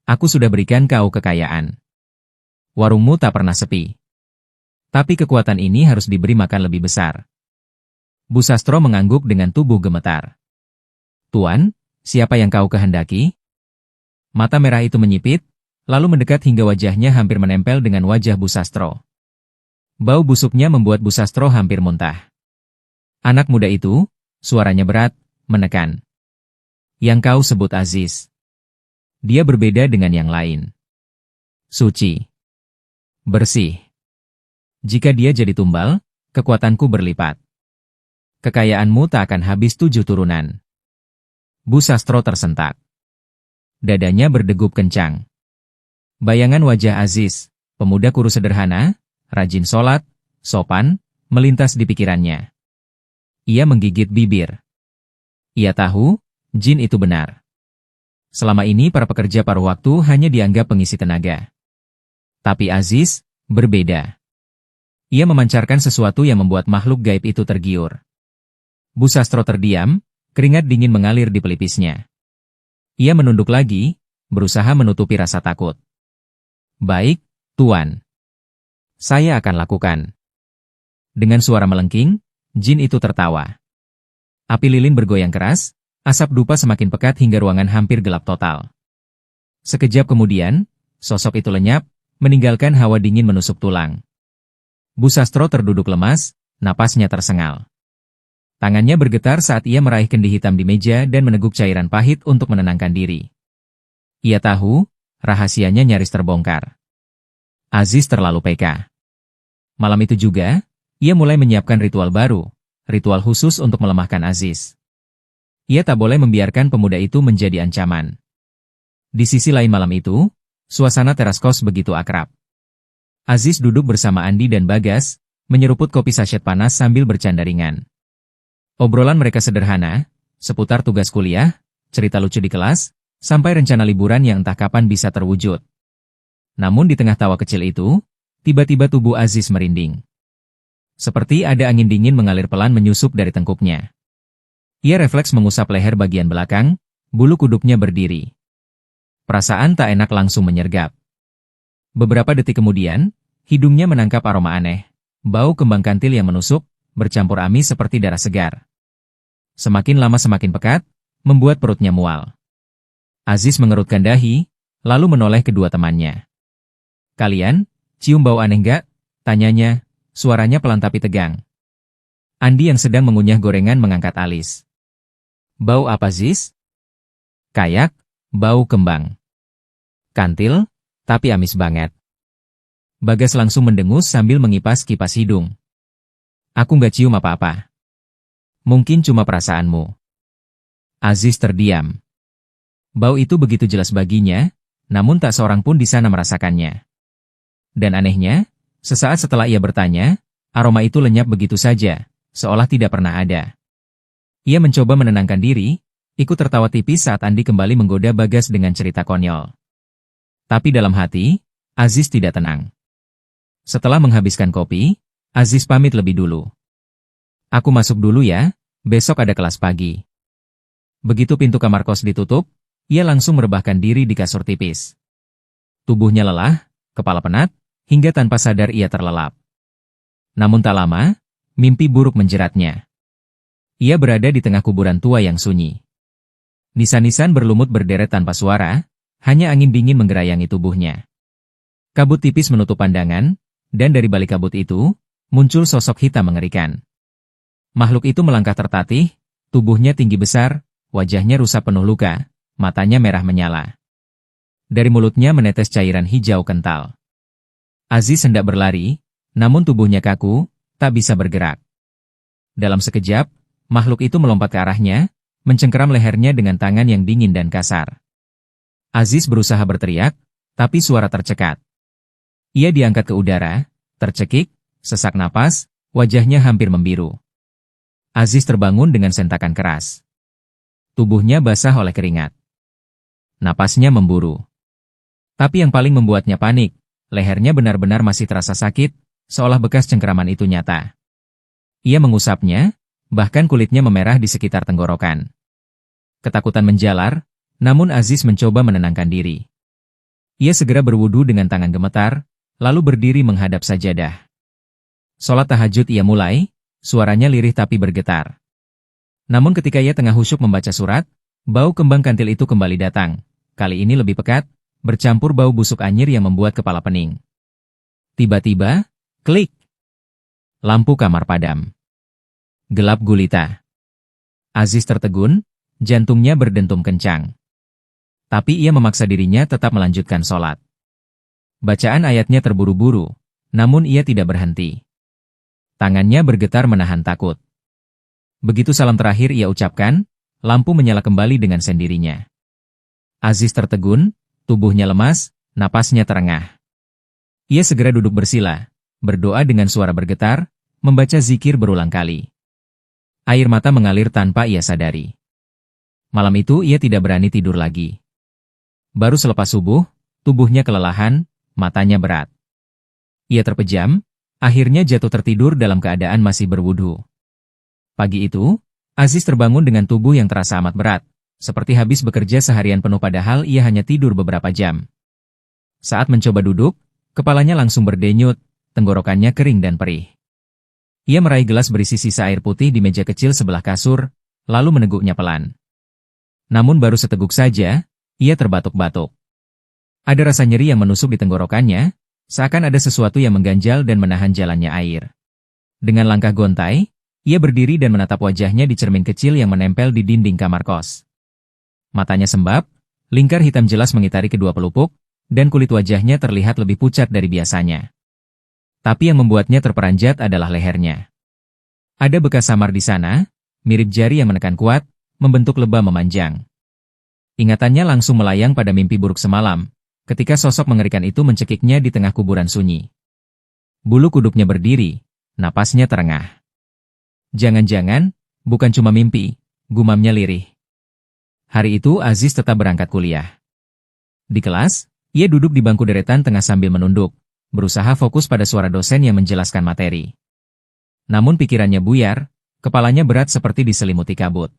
"Aku sudah berikan kau kekayaan. Warungmu tak pernah sepi. Tapi kekuatan ini harus diberi makan lebih besar. Bu Sastro mengangguk dengan tubuh gemetar. Tuan, siapa yang kau kehendaki? Mata merah itu menyipit, lalu mendekat hingga wajahnya hampir menempel dengan wajah Bu Sastro. Bau busuknya membuat Bu Sastro hampir muntah. Anak muda itu, suaranya berat, menekan. Yang kau sebut Aziz. Dia berbeda dengan yang lain. Suci. Bersih. Jika dia jadi tumbal, kekuatanku berlipat. Kekayaanmu tak akan habis 7 turunan. Bu Sastro tersentak. Dadanya berdegup kencang. Bayangan wajah Aziz, pemuda kurus sederhana, rajin sholat, sopan, melintas di pikirannya. Ia menggigit bibir. Ia tahu, jin itu benar. Selama ini para pekerja paruh waktu hanya dianggap pengisi tenaga. Tapi Aziz, berbeda. Ia memancarkan sesuatu yang membuat makhluk gaib itu tergiur. Bu Sastro terdiam, keringat dingin mengalir di pelipisnya. Ia menunduk lagi, berusaha menutupi rasa takut. Baik, Tuan. Saya akan lakukan. Dengan suara melengking, jin itu tertawa. Api lilin bergoyang keras, asap dupa semakin pekat hingga ruangan hampir gelap total. Sekejap kemudian, sosok itu lenyap, meninggalkan hawa dingin menusuk tulang. Bu Sastro terduduk lemas, napasnya tersengal. Tangannya bergetar saat ia meraih kendi hitam di meja dan meneguk cairan pahit untuk menenangkan diri. Ia tahu, rahasianya nyaris terbongkar. Aziz terlalu peka. Malam itu juga, ia mulai menyiapkan ritual baru, ritual khusus untuk melemahkan Aziz. Ia tak boleh membiarkan pemuda itu menjadi ancaman. Di sisi lain malam itu, suasana teras kos begitu akrab. Aziz duduk bersama Andi dan Bagas, menyeruput kopi saset panas sambil bercanda ringan. Obrolan mereka sederhana, seputar tugas kuliah, cerita lucu di kelas, sampai rencana liburan yang entah kapan bisa terwujud. Namun di tengah tawa kecil itu, tiba-tiba tubuh Aziz merinding. Seperti ada angin dingin mengalir pelan menyusup dari tengkuknya. Ia refleks mengusap leher bagian belakang, bulu kuduknya berdiri. Perasaan tak enak langsung menyergap. Beberapa detik kemudian, hidungnya menangkap aroma aneh, bau kembang kantil yang menusuk, bercampur amis seperti darah segar. Semakin lama semakin pekat, membuat perutnya mual. Aziz mengerutkan dahi, lalu menoleh kedua temannya. Kalian, cium bau aneh nggak? Tanyanya, suaranya pelan tapi tegang. Andi yang sedang mengunyah gorengan mengangkat alis. Bau apa Ziz? Kayak, bau kembang. Kantil, tapi amis banget. Bagas langsung mendengus sambil mengipas-kipas hidung. Aku nggak cium apa-apa. Mungkin cuma perasaanmu. Aziz terdiam. Bau itu begitu jelas baginya, namun tak seorang pun di sana merasakannya. Dan anehnya, sesaat setelah ia bertanya, aroma itu lenyap begitu saja, seolah tidak pernah ada. Ia mencoba menenangkan diri, ikut tertawa tipis saat Andi kembali menggoda Bagas dengan cerita konyol. Tapi dalam hati, Aziz tidak tenang. Setelah menghabiskan kopi, Aziz pamit lebih dulu. Aku masuk dulu ya, besok ada kelas pagi. Begitu pintu kamar kos ditutup, ia langsung merebahkan diri di kasur tipis. Tubuhnya lelah, kepala penat, hingga tanpa sadar ia terlelap. Namun tak lama, mimpi buruk menjeratnya. Ia berada di tengah kuburan tua yang sunyi. Nisan-nisan berlumut berderet tanpa suara, hanya angin dingin menggerayangi tubuhnya. Kabut tipis menutup pandangan, dan dari balik kabut itu, muncul sosok hitam mengerikan. Makhluk itu melangkah tertatih, tubuhnya tinggi besar, wajahnya rusak penuh luka, matanya merah menyala. Dari mulutnya menetes cairan hijau kental. Aziz hendak berlari, namun tubuhnya kaku, tak bisa bergerak. Dalam sekejap, makhluk itu melompat ke arahnya, mencengkeram lehernya dengan tangan yang dingin dan kasar. Aziz berusaha berteriak, tapi suara tercekat. Ia diangkat ke udara, tercekik, sesak napas, wajahnya hampir membiru. Aziz terbangun dengan sentakan keras. Tubuhnya basah oleh keringat. Napasnya memburu. Tapi yang paling membuatnya panik, lehernya benar-benar masih terasa sakit, seolah bekas cengkeraman itu nyata. Ia mengusapnya, bahkan kulitnya memerah di sekitar tenggorokan. Ketakutan menjalar, namun Aziz mencoba menenangkan diri. Ia segera berwudu dengan tangan gemetar, lalu berdiri menghadap sajadah. Sholat tahajud ia mulai, suaranya lirih tapi bergetar. Namun ketika ia tengah khusyuk membaca surat, bau kembang kantil itu kembali datang. Kali ini lebih pekat, bercampur bau busuk anyir yang membuat kepala pening. Tiba-tiba, klik. Lampu kamar padam. Gelap gulita. Aziz tertegun, jantungnya berdentum kencang. Tapi ia memaksa dirinya tetap melanjutkan sholat. Bacaan ayatnya terburu-buru, namun ia tidak berhenti. Tangannya bergetar menahan takut. Begitu salam terakhir ia ucapkan, lampu menyala kembali dengan sendirinya. Aziz tertegun, tubuhnya lemas, napasnya terengah. Ia segera duduk bersila, berdoa dengan suara bergetar, membaca zikir berulang kali. Air mata mengalir tanpa ia sadari. Malam itu ia tidak berani tidur lagi. Baru selepas subuh, tubuhnya kelelahan, matanya berat. Ia terpejam, akhirnya jatuh tertidur dalam keadaan masih berwudu. Pagi itu, Aziz terbangun dengan tubuh yang terasa amat berat, seperti habis bekerja seharian penuh padahal ia hanya tidur beberapa jam. Saat mencoba duduk, kepalanya langsung berdenyut, tenggorokannya kering dan perih. Ia meraih gelas berisi sisa air putih di meja kecil sebelah kasur, lalu meneguknya pelan. Namun baru seteguk saja, ia terbatuk-batuk. Ada rasa nyeri yang menusuk di tenggorokannya, seakan ada sesuatu yang mengganjal dan menahan jalannya air. Dengan langkah gontai, ia berdiri dan menatap wajahnya di cermin kecil yang menempel di dinding kamar kos. Matanya sembab, lingkar hitam jelas mengitari kedua pelupuk, dan kulit wajahnya terlihat lebih pucat dari biasanya. Tapi yang membuatnya terperanjat adalah lehernya. Ada bekas samar di sana, mirip jari yang menekan kuat, membentuk lebam memanjang. Ingatannya langsung melayang pada mimpi buruk semalam, ketika sosok mengerikan itu mencekiknya di tengah kuburan sunyi. Bulu kuduknya berdiri, napasnya terengah. Jangan-jangan, bukan cuma mimpi, gumamnya lirih. Hari itu Aziz tetap berangkat kuliah. Di kelas, ia duduk di bangku deretan tengah sambil menunduk, berusaha fokus pada suara dosen yang menjelaskan materi. Namun pikirannya buyar, kepalanya berat seperti diselimuti kabut.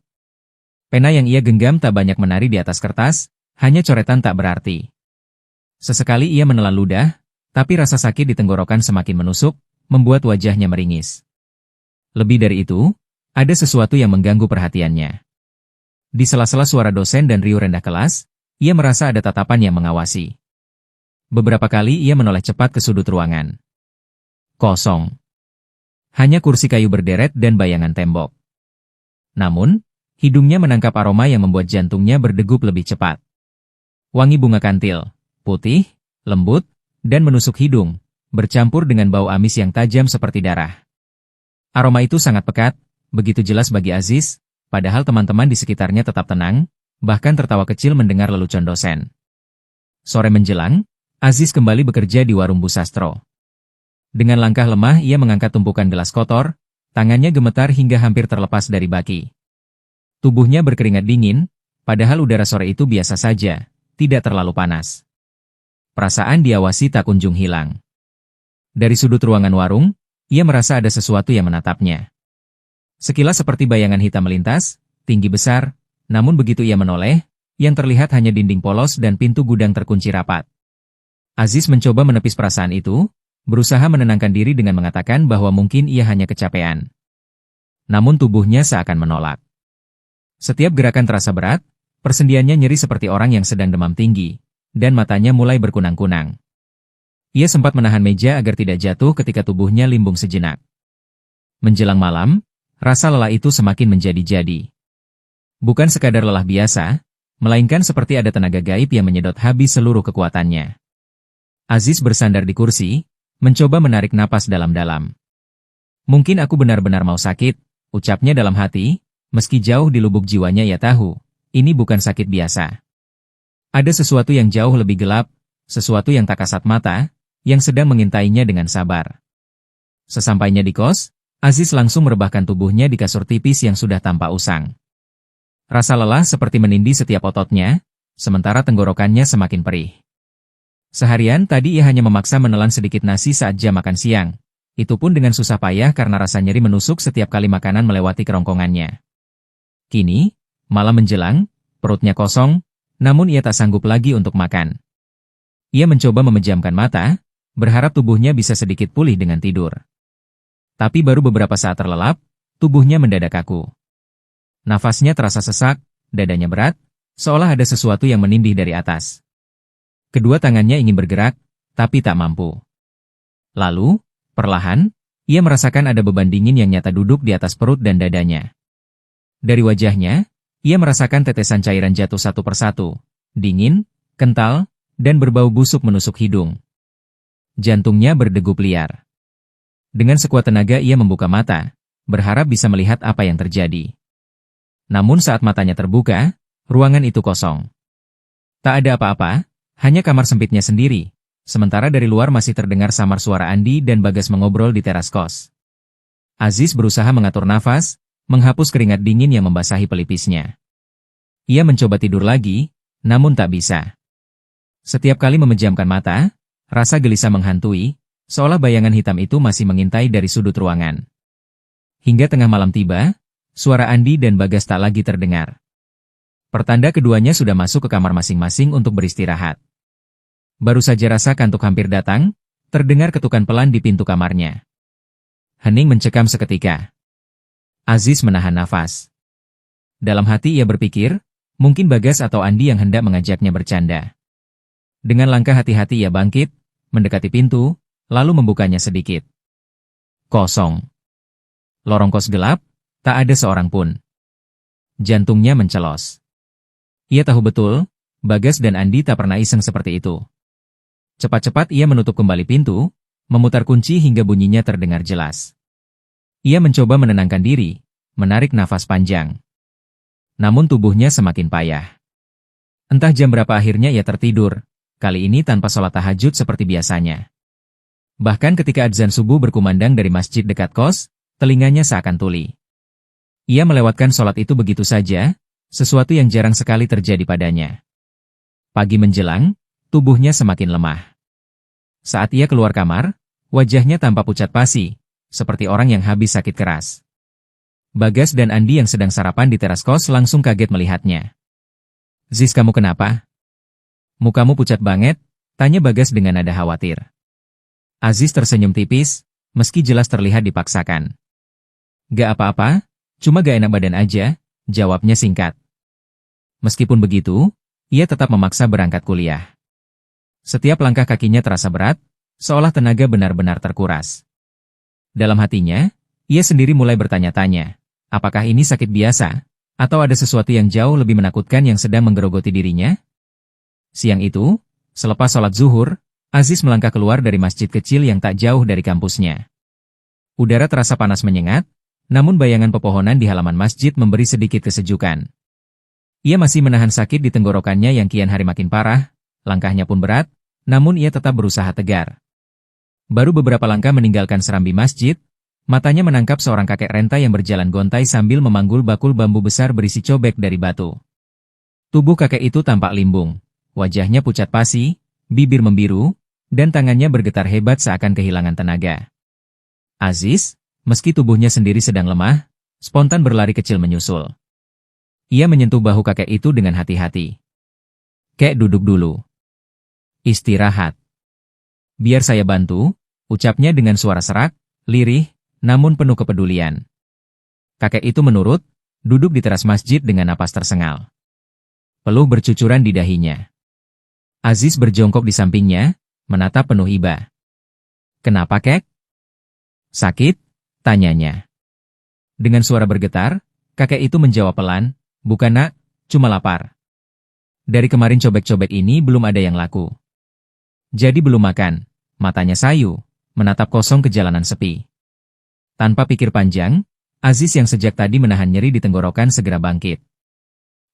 Pena yang ia genggam tak banyak menari di atas kertas, hanya coretan tak berarti. Sesekali ia menelan ludah, tapi rasa sakit di tenggorokan semakin menusuk, membuat wajahnya meringis. Lebih dari itu, ada sesuatu yang mengganggu perhatiannya. Di sela-sela suara dosen dan riuh rendah kelas, ia merasa ada tatapan yang mengawasi. Beberapa kali ia menoleh cepat ke sudut ruangan. Kosong. Hanya kursi kayu berderet dan bayangan tembok. Namun, hidungnya menangkap aroma yang membuat jantungnya berdegup lebih cepat. Wangi bunga kantil, putih, lembut, dan menusuk hidung, bercampur dengan bau amis yang tajam seperti darah. Aroma itu sangat pekat, begitu jelas bagi Aziz, padahal teman-teman di sekitarnya tetap tenang, bahkan tertawa kecil mendengar lelucon dosen. Sore menjelang, Aziz kembali bekerja di warung Bu Sastro. Dengan langkah lemah ia mengangkat tumpukan gelas kotor, tangannya gemetar hingga hampir terlepas dari baki. Tubuhnya berkeringat dingin, padahal udara sore itu biasa saja, tidak terlalu panas. Perasaan diawasi tak kunjung hilang. Dari sudut ruangan warung, ia merasa ada sesuatu yang menatapnya. Sekilas seperti bayangan hitam melintas, tinggi besar, namun begitu ia menoleh, yang terlihat hanya dinding polos dan pintu gudang terkunci rapat. Aziz mencoba menepis perasaan itu, berusaha menenangkan diri dengan mengatakan bahwa mungkin ia hanya kecapean. Namun tubuhnya seakan menolak. Setiap gerakan terasa berat, persendiannya nyeri seperti orang yang sedang demam tinggi, dan matanya mulai berkunang-kunang. Ia sempat menahan meja agar tidak jatuh ketika tubuhnya limbung sejenak. Menjelang malam, rasa lelah itu semakin menjadi-jadi. Bukan sekadar lelah biasa, melainkan seperti ada tenaga gaib yang menyedot habis seluruh kekuatannya. Aziz bersandar di kursi, mencoba menarik napas dalam-dalam. Mungkin aku benar-benar mau sakit, ucapnya dalam hati, meski jauh di lubuk jiwanya ia tahu, ini bukan sakit biasa. Ada sesuatu yang jauh lebih gelap, sesuatu yang tak kasat mata, yang sedang mengintainya dengan sabar. Sesampainya di kos, Aziz langsung merebahkan tubuhnya di kasur tipis yang sudah tampak usang. Rasa lelah seperti menindih setiap ototnya, sementara tenggorokannya semakin perih. Seharian tadi ia hanya memaksa menelan sedikit nasi saat jam makan siang, itu pun dengan susah payah karena rasa nyeri menusuk setiap kali makanan melewati kerongkongannya. Kini, malam menjelang, perutnya kosong, namun ia tak sanggup lagi untuk makan. Ia mencoba memejamkan mata, berharap tubuhnya bisa sedikit pulih dengan tidur. Tapi baru beberapa saat terlelap, tubuhnya mendadak kaku. Nafasnya terasa sesak, dadanya berat, seolah ada sesuatu yang menindih dari atas. Kedua tangannya ingin bergerak, tapi tak mampu. Lalu, perlahan, ia merasakan ada beban dingin yang nyata duduk di atas perut dan dadanya. Dari wajahnya, ia merasakan tetesan cairan jatuh satu persatu, dingin, kental, dan berbau busuk menusuk hidung. Jantungnya berdegup liar. Dengan sekuat tenaga ia membuka mata, berharap bisa melihat apa yang terjadi. Namun saat matanya terbuka, ruangan itu kosong. Tak ada apa-apa, hanya kamar sempitnya sendiri, sementara dari luar masih terdengar samar suara Andi dan Bagas mengobrol di teras kos. Aziz berusaha mengatur nafas, menghapus keringat dingin yang membasahi pelipisnya. Ia mencoba tidur lagi, namun tak bisa. Setiap kali memejamkan mata, rasa gelisah menghantui, seolah bayangan hitam itu masih mengintai dari sudut ruangan. Hingga tengah malam tiba, suara Andi dan Bagas tak lagi terdengar. Pertanda keduanya sudah masuk ke kamar masing-masing untuk beristirahat. Baru saja rasa kantuk hampir datang, terdengar ketukan pelan di pintu kamarnya. Hening mencekam seketika. Aziz menahan nafas. Dalam hati ia berpikir, mungkin Bagas atau Andi yang hendak mengajaknya bercanda. Dengan langkah hati-hati ia bangkit, mendekati pintu, lalu membukanya sedikit. Kosong. Lorong kos gelap, tak ada seorang pun. Jantungnya mencelos. Ia tahu betul, Bagas dan Andi tak pernah iseng seperti itu. Cepat-cepat ia menutup kembali pintu, memutar kunci hingga bunyinya terdengar jelas. Ia mencoba menenangkan diri, menarik nafas panjang. Namun tubuhnya semakin payah. Entah jam berapa akhirnya ia tertidur, kali ini tanpa sholat tahajud seperti biasanya. Bahkan ketika adzan subuh berkumandang dari masjid dekat kos, telinganya seakan tuli. Ia melewatkan sholat itu begitu saja, sesuatu yang jarang sekali terjadi padanya. Pagi menjelang, tubuhnya semakin lemah. Saat ia keluar kamar, wajahnya tampak pucat pasi, seperti orang yang habis sakit keras. Bagas dan Andi yang sedang sarapan di teras kos langsung kaget melihatnya. "Ziz, kamu kenapa? Mukamu pucat banget," tanya Bagas dengan nada khawatir. Aziz tersenyum tipis, meski jelas terlihat dipaksakan. "Gak apa-apa, cuma gak enak badan aja," jawabnya singkat. Meskipun begitu, ia tetap memaksa berangkat kuliah. Setiap langkah kakinya terasa berat, seolah tenaga benar-benar terkuras. Dalam hatinya, ia sendiri mulai bertanya-tanya, apakah ini sakit biasa, atau ada sesuatu yang jauh lebih menakutkan yang sedang menggerogoti dirinya? Siang itu, selepas sholat zuhur, Aziz melangkah keluar dari masjid kecil yang tak jauh dari kampusnya. Udara terasa panas menyengat, namun bayangan pepohonan di halaman masjid memberi sedikit kesejukan. Ia masih menahan sakit di tenggorokannya yang kian hari makin parah, langkahnya pun berat, namun ia tetap berusaha tegar. Baru beberapa langkah meninggalkan serambi masjid, matanya menangkap seorang kakek renta yang berjalan gontai sambil memanggul bakul bambu besar berisi cobek dari batu. Tubuh kakek itu tampak limbung, wajahnya pucat pasi, bibir membiru, dan tangannya bergetar hebat seakan kehilangan tenaga. Aziz, meski tubuhnya sendiri sedang lemah, spontan berlari kecil menyusul. Ia menyentuh bahu kakek itu dengan hati-hati. "Kek, duduk dulu. Istirahat. Biar saya bantu," ucapnya dengan suara serak, lirih, namun penuh kepedulian. Kakek itu menurut, duduk di teras masjid dengan napas tersengal. Peluh bercucuran di dahinya. Aziz berjongkok di sampingnya, menatap penuh iba. "Kenapa, Kek? Sakit?" tanyanya. Dengan suara bergetar, kakek itu menjawab pelan, "Bukan, Nak, cuma lapar. Dari kemarin cobek-cobek ini belum ada yang laku. Jadi belum makan." Matanya sayu, menatap kosong ke jalanan sepi. Tanpa pikir panjang, Aziz yang sejak tadi menahan nyeri di tenggorokan segera bangkit.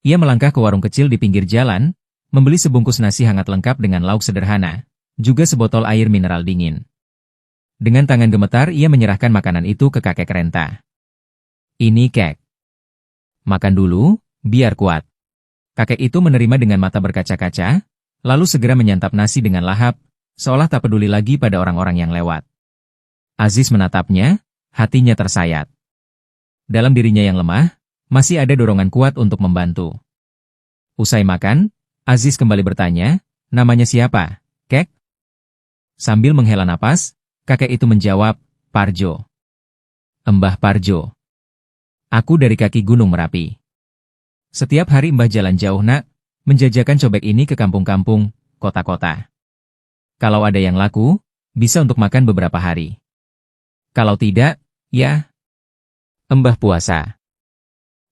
Ia melangkah ke warung kecil di pinggir jalan, membeli sebungkus nasi hangat lengkap dengan lauk sederhana, juga sebotol air mineral dingin. Dengan tangan gemetar ia menyerahkan makanan itu ke kakek renta. "Ini, Kek. Makan dulu, biar kuat." Kakek itu menerima dengan mata berkaca-kaca, lalu segera menyantap nasi dengan lahap, seolah tak peduli lagi pada orang-orang yang lewat. Aziz menatapnya, hatinya tersayat. Dalam dirinya yang lemah, masih ada dorongan kuat untuk membantu. Usai makan, Aziz kembali bertanya, "Namanya siapa, Kek?" Sambil menghela napas, kakek itu menjawab, "Parjo." Mbah Parjo. Aku dari kaki Gunung Merapi. Setiap hari Mbah jalan jauh nak, menjajakan cobek ini ke kampung-kampung, kota-kota. Kalau ada yang laku, bisa untuk makan beberapa hari. Kalau tidak, ya, Mbah puasa.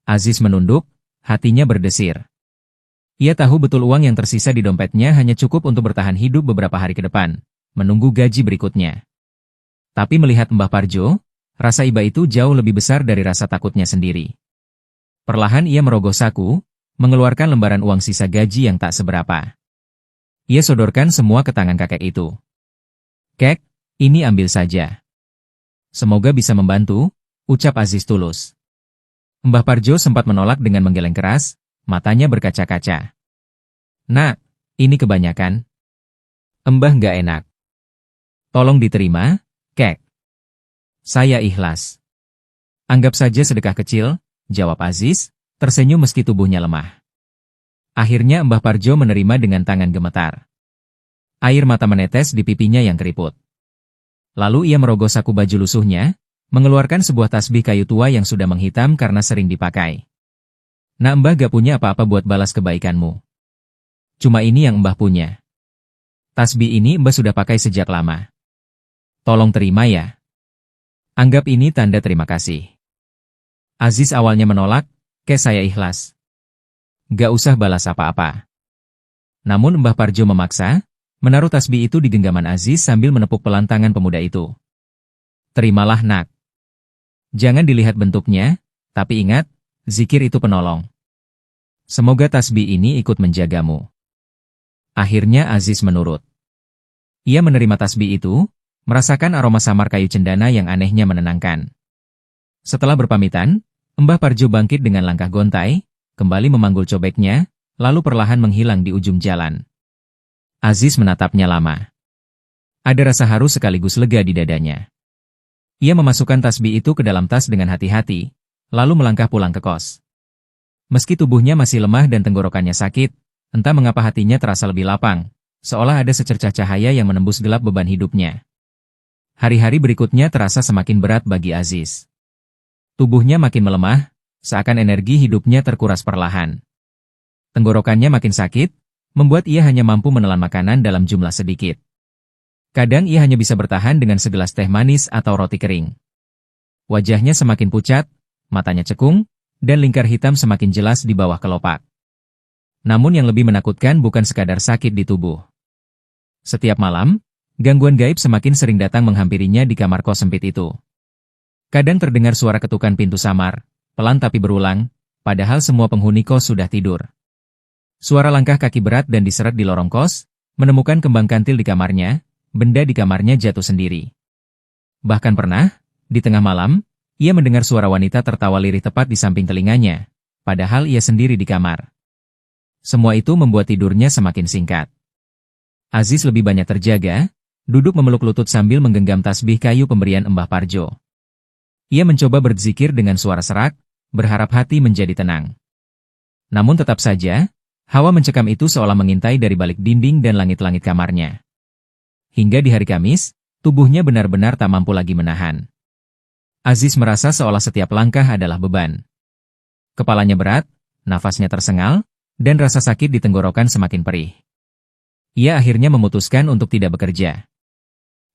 Aziz menunduk, hatinya berdesir. Ia tahu betul uang yang tersisa di dompetnya hanya cukup untuk bertahan hidup beberapa hari ke depan, menunggu gaji berikutnya. Tapi melihat Mbah Parjo, rasa iba itu jauh lebih besar dari rasa takutnya sendiri. Perlahan ia merogoh saku, mengeluarkan lembaran uang sisa gaji yang tak seberapa. Ia sodorkan semua ke tangan kakek itu. "Kek, ini ambil saja. Semoga bisa membantu," ucap Aziz tulus. Mbah Parjo sempat menolak dengan menggeleng keras, matanya berkaca-kaca. "Nak, ini kebanyakan. Mbah nggak enak. Tolong diterima, Kek." "Saya ikhlas. Anggap saja sedekah kecil," jawab Aziz, tersenyum meski tubuhnya lemah. Akhirnya Mbah Parjo menerima dengan tangan gemetar. Air mata menetes di pipinya yang keriput. Lalu ia merogoh saku baju lusuhnya, mengeluarkan sebuah tasbih kayu tua yang sudah menghitam karena sering dipakai. "Nak, Mbah gak punya apa-apa buat balas kebaikanmu. Cuma ini yang Mbah punya. Tasbih ini Mbah sudah pakai sejak lama. Tolong terima ya. Anggap ini tanda terima kasih." Aziz awalnya menolak, "Kek, saya ikhlas. Gak usah balas apa-apa." Namun Mbah Parjo memaksa, menaruh tasbih itu di genggaman Aziz sambil menepuk pelan tangan pemuda itu. "Terimalah nak. Jangan dilihat bentuknya, tapi ingat, zikir itu penolong. Semoga tasbih ini ikut menjagamu." Akhirnya Aziz menurut. Ia menerima tasbih itu, merasakan aroma samar kayu cendana yang anehnya menenangkan. Setelah berpamitan, Mbah Parjo bangkit dengan langkah gontai, kembali memanggul cobeknya, lalu perlahan menghilang di ujung jalan. Aziz menatapnya lama. Ada rasa haru sekaligus lega di dadanya. Ia memasukkan tasbih itu ke dalam tas dengan hati-hati, lalu melangkah pulang ke kos. Meski tubuhnya masih lemah dan tenggorokannya sakit, entah mengapa hatinya terasa lebih lapang, seolah ada secercah cahaya yang menembus gelap beban hidupnya. Hari-hari berikutnya terasa semakin berat bagi Aziz. Tubuhnya makin melemah, seakan energi hidupnya terkuras perlahan. Tenggorokannya makin sakit, membuat ia hanya mampu menelan makanan dalam jumlah sedikit. Kadang ia hanya bisa bertahan dengan segelas teh manis atau roti kering. Wajahnya semakin pucat, matanya cekung, dan lingkar hitam semakin jelas di bawah kelopak. Namun yang lebih menakutkan bukan sekadar sakit di tubuh. Setiap malam, gangguan gaib semakin sering datang menghampirinya di kamar kos sempit itu. Kadang terdengar suara ketukan pintu samar, pelan tapi berulang, padahal semua penghuni kos sudah tidur. Suara langkah kaki berat dan diseret di lorong kos, menemukan kembang kantil di kamarnya, benda di kamarnya jatuh sendiri. Bahkan pernah, di tengah malam, ia mendengar suara wanita tertawa lirih tepat di samping telinganya, padahal ia sendiri di kamar. Semua itu membuat tidurnya semakin singkat. Aziz lebih banyak terjaga, duduk memeluk lutut sambil menggenggam tasbih kayu pemberian Mbah Parjo. Ia mencoba berzikir dengan suara serak, berharap hati menjadi tenang. Namun tetap saja, hawa mencekam itu seolah mengintai dari balik dinding dan langit-langit kamarnya. Hingga di hari Kamis, tubuhnya benar-benar tak mampu lagi menahan. Aziz merasa seolah setiap langkah adalah beban. Kepalanya berat, nafasnya tersengal, dan rasa sakit di tenggorokan semakin perih. Ia akhirnya memutuskan untuk tidak bekerja.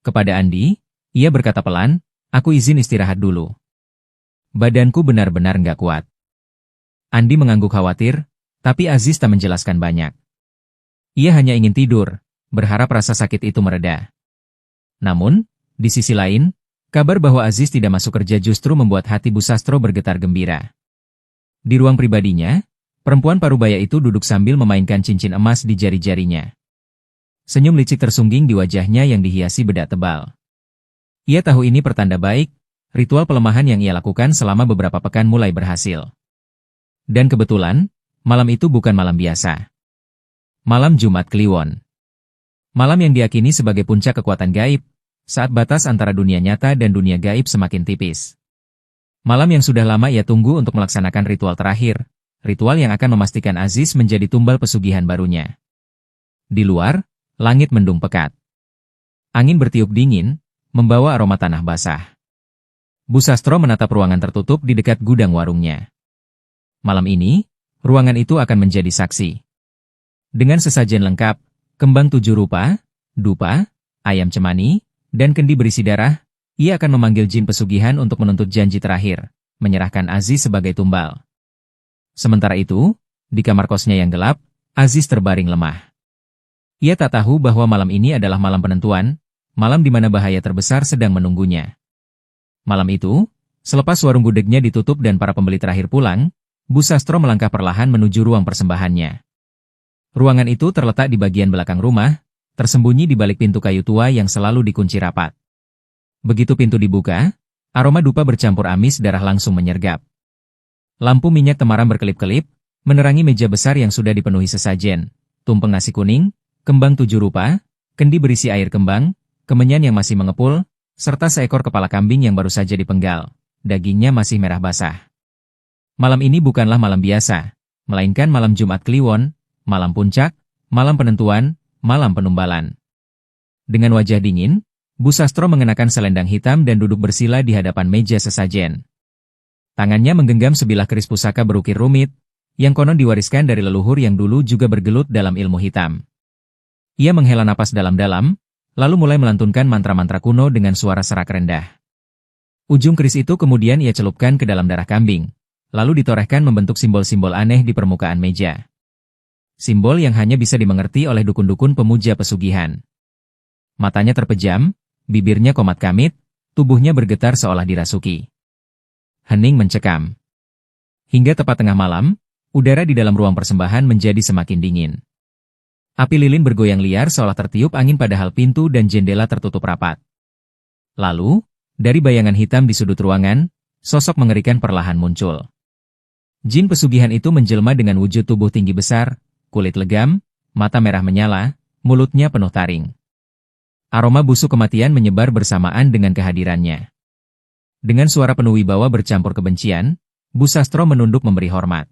Kepada Andi, ia berkata pelan, "Aku izin istirahat dulu. Badanku benar-benar nggak kuat." Andi mengangguk khawatir, tapi Aziz tak menjelaskan banyak. Ia hanya ingin tidur, berharap rasa sakit itu mereda. Namun, di sisi lain, kabar bahwa Aziz tidak masuk kerja justru membuat hati Bu Sastro bergetar gembira. Di ruang pribadinya, perempuan parubaya itu duduk sambil memainkan cincin emas di jari-jarinya. Senyum licik tersungging di wajahnya yang dihiasi bedak tebal. Ia tahu ini pertanda baik, ritual pelemahan yang ia lakukan selama beberapa pekan mulai berhasil. Dan kebetulan, malam itu bukan malam biasa. Malam Jumat Kliwon. Malam yang diyakini sebagai puncak kekuatan gaib, saat batas antara dunia nyata dan dunia gaib semakin tipis. Malam yang sudah lama ia tunggu untuk melaksanakan ritual terakhir, ritual yang akan memastikan Aziz menjadi tumbal pesugihan barunya. Di luar, langit mendung pekat. Angin bertiup dingin, membawa aroma tanah basah. Bu Sastro menatap ruangan tertutup di dekat gudang warungnya. Malam ini, ruangan itu akan menjadi saksi. Dengan sesajen lengkap, kembang 7 rupa, dupa, ayam cemani, dan kendi berisi darah, ia akan memanggil jin pesugihan untuk menuntut janji terakhir, menyerahkan Aziz sebagai tumbal. Sementara itu, di kamar kosnya yang gelap, Aziz terbaring lemah. Ia tak tahu bahwa malam ini adalah malam penentuan, malam di mana bahaya terbesar sedang menunggunya. Malam itu, selepas warung gudegnya ditutup dan para pembeli terakhir pulang, Bu Sastro melangkah perlahan menuju ruang persembahannya. Ruangan itu terletak di bagian belakang rumah, tersembunyi di balik pintu kayu tua yang selalu dikunci rapat. Begitu pintu dibuka, aroma dupa bercampur amis darah langsung menyergap. Lampu minyak temaram berkelip-kelip, menerangi meja besar yang sudah dipenuhi sesajen, tumpeng nasi kuning, kembang 7 rupa, kendi berisi air kembang, kemenyan yang masih mengepul, serta seekor kepala kambing yang baru saja dipenggal. Dagingnya masih merah basah. Malam ini bukanlah malam biasa, melainkan malam Jumat Kliwon, malam puncak, malam penentuan, malam penumbalan. Dengan wajah dingin, Bu Sastro mengenakan selendang hitam dan duduk bersila di hadapan meja sesajen. Tangannya menggenggam sebilah keris pusaka berukir rumit, yang konon diwariskan dari leluhur yang dulu juga bergelut dalam ilmu hitam. Ia menghela napas dalam-dalam, lalu mulai melantunkan mantra-mantra kuno dengan suara serak rendah. Ujung keris itu kemudian ia celupkan ke dalam darah kambing, lalu ditorehkan membentuk simbol-simbol aneh di permukaan meja. Simbol yang hanya bisa dimengerti oleh dukun-dukun pemuja pesugihan. Matanya terpejam, bibirnya komat kamit, tubuhnya bergetar seolah dirasuki. Hening mencekam. Hingga tepat tengah malam, udara di dalam ruang persembahan menjadi semakin dingin. Api lilin bergoyang liar seolah tertiup angin padahal pintu dan jendela tertutup rapat. Lalu, dari bayangan hitam di sudut ruangan, sosok mengerikan perlahan muncul. Jin pesugihan itu menjelma dengan wujud tubuh tinggi besar, kulit legam, mata merah menyala, mulutnya penuh taring. Aroma busuk kematian menyebar bersamaan dengan kehadirannya. Dengan suara penuh wibawa bercampur kebencian, Bu Sastro menunduk memberi hormat.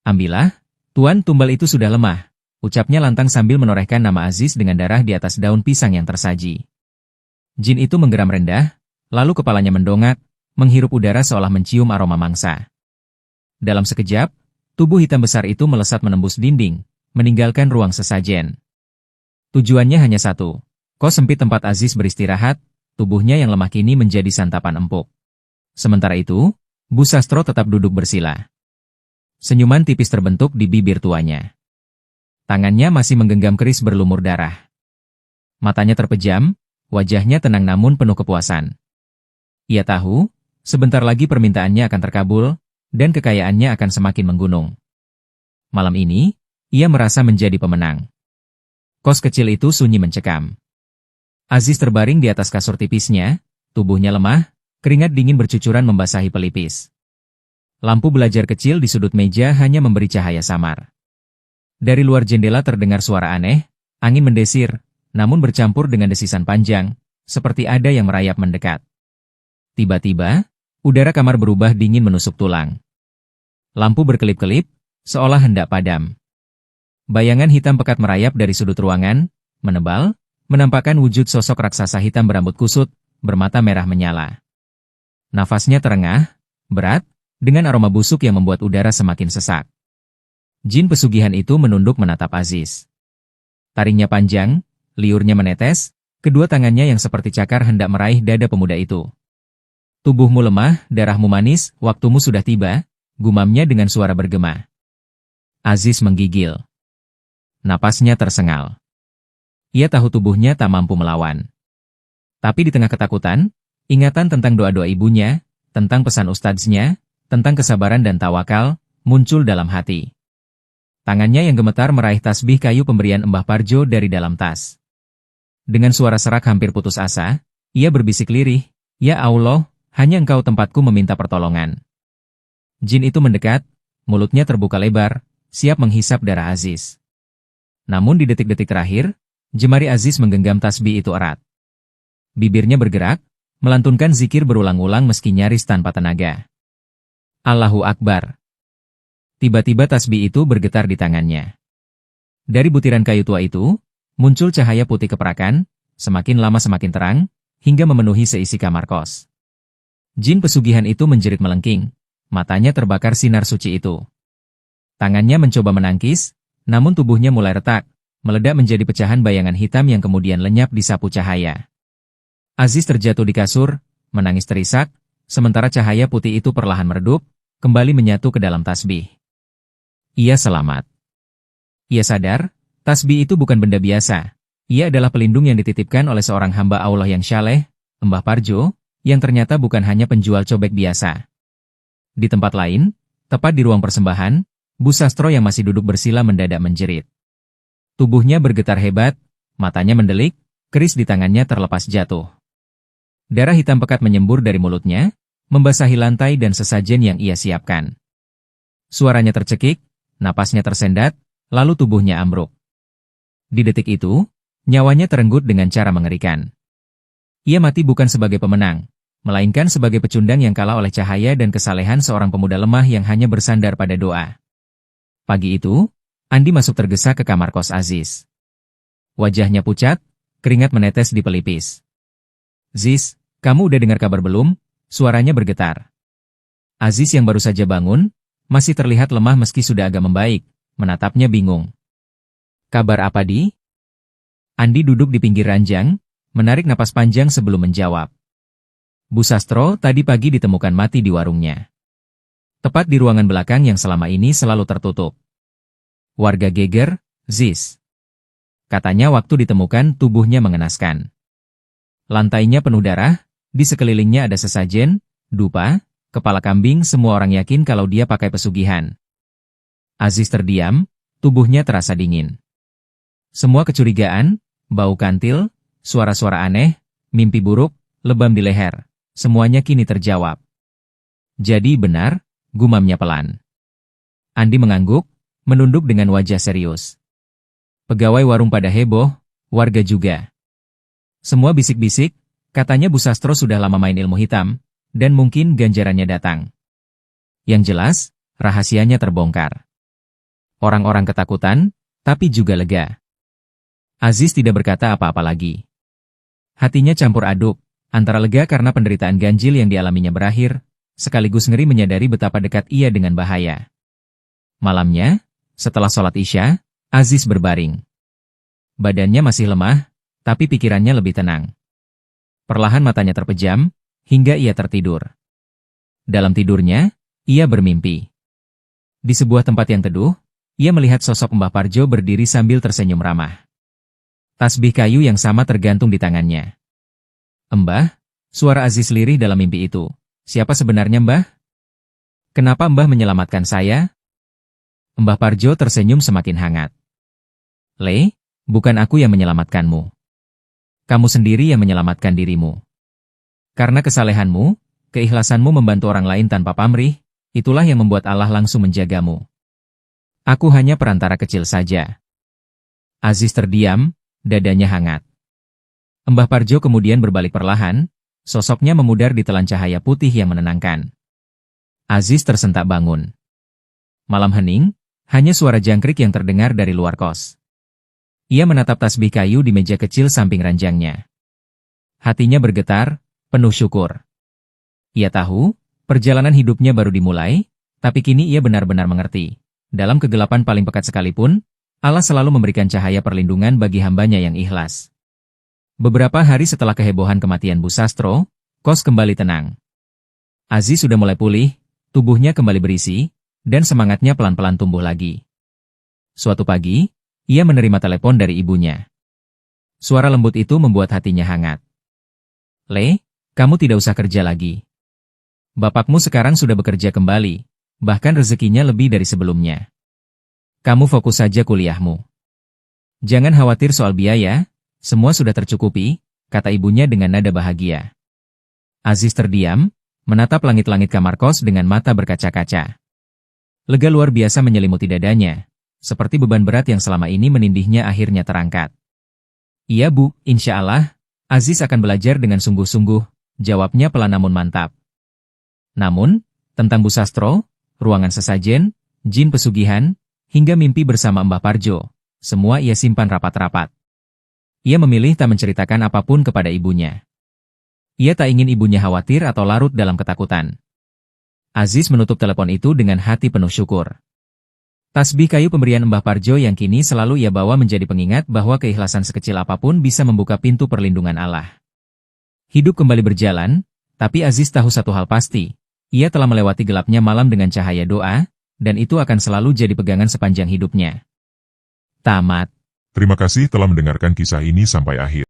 "Ambillah, Tuan, tumbal itu sudah lemah," ucapnya lantang sambil menorehkan nama Aziz dengan darah di atas daun pisang yang tersaji. Jin itu menggeram rendah, lalu kepalanya mendongak, menghirup udara seolah mencium aroma mangsa. Dalam sekejap, tubuh hitam besar itu melesat menembus dinding, meninggalkan ruang sesajen. Tujuannya hanya satu, kos sempit tempat Aziz beristirahat, tubuhnya yang lemah kini menjadi santapan empuk. Sementara itu, Bu Sastro tetap duduk bersila. Senyuman tipis terbentuk di bibir tuanya. Tangannya masih menggenggam keris berlumur darah. Matanya terpejam, wajahnya tenang namun penuh kepuasan. Ia tahu, sebentar lagi permintaannya akan terkabul, dan kekayaannya akan semakin menggunung. Malam ini, ia merasa menjadi pemenang. Kos kecil itu sunyi mencekam. Aziz terbaring di atas kasur tipisnya, tubuhnya lemah, keringat dingin bercucuran membasahi pelipis. Lampu belajar kecil di sudut meja hanya memberi cahaya samar. Dari luar jendela terdengar suara aneh, angin mendesir, namun bercampur dengan desisan panjang, seperti ada yang merayap mendekat. Tiba-tiba, udara kamar berubah dingin menusuk tulang. Lampu berkelip-kelip, seolah hendak padam. Bayangan hitam pekat merayap dari sudut ruangan, menebal, menampakkan wujud sosok raksasa hitam berambut kusut, bermata merah menyala. Nafasnya terengah, berat, dengan aroma busuk yang membuat udara semakin sesak. Jin pesugihan itu menunduk menatap Aziz. Taringnya panjang, liurnya menetes, kedua tangannya yang seperti cakar hendak meraih dada pemuda itu. "Tubuhmu lemah, darahmu manis, waktumu sudah tiba," gumamnya dengan suara bergema. Aziz menggigil. Napasnya tersengal. Ia tahu tubuhnya tak mampu melawan. Tapi di tengah ketakutan, ingatan tentang doa-doa ibunya, tentang pesan ustadznya, tentang kesabaran dan tawakal, muncul dalam hati. Tangannya yang gemetar meraih tasbih kayu pemberian Mbah Parjo dari dalam tas. Dengan suara serak hampir putus asa, ia berbisik lirih, "Ya Allah, hanya Engkau tempatku meminta pertolongan." Jin itu mendekat, mulutnya terbuka lebar, siap menghisap darah Aziz. Namun di detik-detik terakhir, jemari Aziz menggenggam tasbih itu erat. Bibirnya bergerak, melantunkan zikir berulang-ulang meski nyaris tanpa tenaga. Allahu Akbar. Tiba-tiba tasbih itu bergetar di tangannya. Dari butiran kayu tua itu, muncul cahaya putih keperakan, semakin lama semakin terang, hingga memenuhi seisi kamar kos. Jin pesugihan itu menjerit melengking. Matanya terbakar sinar suci itu. Tangannya mencoba menangkis, namun tubuhnya mulai retak, meledak menjadi pecahan bayangan hitam yang kemudian lenyap di sapu cahaya. Aziz terjatuh di kasur, menangis terisak, sementara cahaya putih itu perlahan meredup, kembali menyatu ke dalam tasbih. Ia selamat. Ia sadar, tasbih itu bukan benda biasa. Ia adalah pelindung yang dititipkan oleh seorang hamba Allah yang syaleh, Mbah Parjo, yang ternyata bukan hanya penjual cobek biasa. Di tempat lain, tepat di ruang persembahan, Bu Sastro yang masih duduk bersila mendadak menjerit. Tubuhnya bergetar hebat, matanya mendelik, keris di tangannya terlepas jatuh. Darah hitam pekat menyembur dari mulutnya, membasahi lantai dan sesajen yang ia siapkan. Suaranya tercekik, napasnya tersendat, lalu tubuhnya ambruk. Di detik itu, nyawanya terenggut dengan cara mengerikan. Ia mati bukan sebagai pemenang, melainkan sebagai pecundang yang kalah oleh cahaya dan kesalehan seorang pemuda lemah yang hanya bersandar pada doa. Pagi itu, Andi masuk tergesa ke kamar kos Aziz. Wajahnya pucat, keringat menetes di pelipis. "Ziz, kamu udah dengar kabar belum?" Suaranya bergetar. Aziz yang baru saja bangun, masih terlihat lemah meski sudah agak membaik, menatapnya bingung. "Kabar apa, Di?" Andi duduk di pinggir ranjang, menarik napas panjang sebelum menjawab. Bu Sastro tadi pagi ditemukan mati di warungnya. Tepat di ruangan belakang yang selama ini selalu tertutup. Warga geger, Ziz. Katanya waktu ditemukan tubuhnya mengenaskan. Lantainya penuh darah, di sekelilingnya ada sesajen, dupa, kepala kambing, semua orang yakin kalau dia pakai pesugihan. Aziz terdiam, tubuhnya terasa dingin. Semua kecurigaan, bau kantil, suara-suara aneh, mimpi buruk, lebam di leher, semuanya kini terjawab. "Jadi benar," gumamnya pelan. Andi mengangguk, menunduk dengan wajah serius. Pegawai warung pada heboh, warga juga. Semua bisik-bisik, katanya Bu Sastro sudah lama main ilmu hitam, dan mungkin ganjarannya datang. Yang jelas, rahasianya terbongkar. Orang-orang ketakutan, tapi juga lega. Aziz tidak berkata apa-apa lagi. Hatinya campur aduk, antara lega karena penderitaan ganjil yang dialaminya berakhir, sekaligus ngeri menyadari betapa dekat ia dengan bahaya. Malamnya, setelah sholat Isya, Aziz berbaring. Badannya masih lemah, tapi pikirannya lebih tenang. Perlahan matanya terpejam, hingga ia tertidur. Dalam tidurnya, ia bermimpi. Di sebuah tempat yang teduh, ia melihat sosok Mbah Parjo berdiri sambil tersenyum ramah. Tasbih kayu yang sama tergantung di tangannya. "Mbah," suara Aziz lirih dalam mimpi itu. "Siapa sebenarnya, Mbah? Kenapa Mbah menyelamatkan saya?" Mbah Parjo tersenyum semakin hangat. "Le, bukan aku yang menyelamatkanmu. Kamu sendiri yang menyelamatkan dirimu. Karena kesalehanmu, keikhlasanmu membantu orang lain tanpa pamrih, itulah yang membuat Allah langsung menjagamu. Aku hanya perantara kecil saja." Aziz terdiam, dadanya hangat. Mbah Parjo kemudian berbalik perlahan, sosoknya memudar di telan cahaya putih yang menenangkan. Aziz tersentak bangun. Malam hening, hanya suara jangkrik yang terdengar dari luar kos. Ia menatap tasbih kayu di meja kecil samping ranjangnya. Hatinya bergetar, penuh syukur. Ia tahu, perjalanan hidupnya baru dimulai, tapi kini ia benar-benar mengerti. Dalam kegelapan paling pekat sekalipun, Allah selalu memberikan cahaya perlindungan bagi hambanya yang ikhlas. Beberapa hari setelah kehebohan kematian Bu Sastro, kos kembali tenang. Aziz sudah mulai pulih, tubuhnya kembali berisi, dan semangatnya pelan-pelan tumbuh lagi. Suatu pagi, ia menerima telepon dari ibunya. Suara lembut itu membuat hatinya hangat. "Le, kamu tidak usah kerja lagi. Bapakmu sekarang sudah bekerja kembali, bahkan rezekinya lebih dari sebelumnya. Kamu fokus saja kuliahmu. Jangan khawatir soal biaya, semua sudah tercukupi," kata ibunya dengan nada bahagia. Aziz terdiam, menatap langit-langit kamar kos dengan mata berkaca-kaca. Lega luar biasa menyelimuti dadanya, seperti beban berat yang selama ini menindihnya akhirnya terangkat. "Iya Bu, insya Allah, Aziz akan belajar dengan sungguh-sungguh," jawabnya pelan namun mantap. Namun, tentang Bu Sastro, ruangan sesajen, jin pesugihan, hingga mimpi bersama Mbah Parjo, semua ia simpan rapat-rapat. Ia memilih tak menceritakan apapun kepada ibunya. Ia tak ingin ibunya khawatir atau larut dalam ketakutan. Aziz menutup telepon itu dengan hati penuh syukur. Tasbih kayu pemberian Mbah Parjo yang kini selalu ia bawa menjadi pengingat bahwa keikhlasan sekecil apapun bisa membuka pintu perlindungan Allah. Hidup kembali berjalan, tapi Aziz tahu satu hal pasti. Ia telah melewati gelapnya malam dengan cahaya doa, dan itu akan selalu jadi pegangan sepanjang hidupnya. Tamat. Terima kasih telah mendengarkan kisah ini sampai akhir.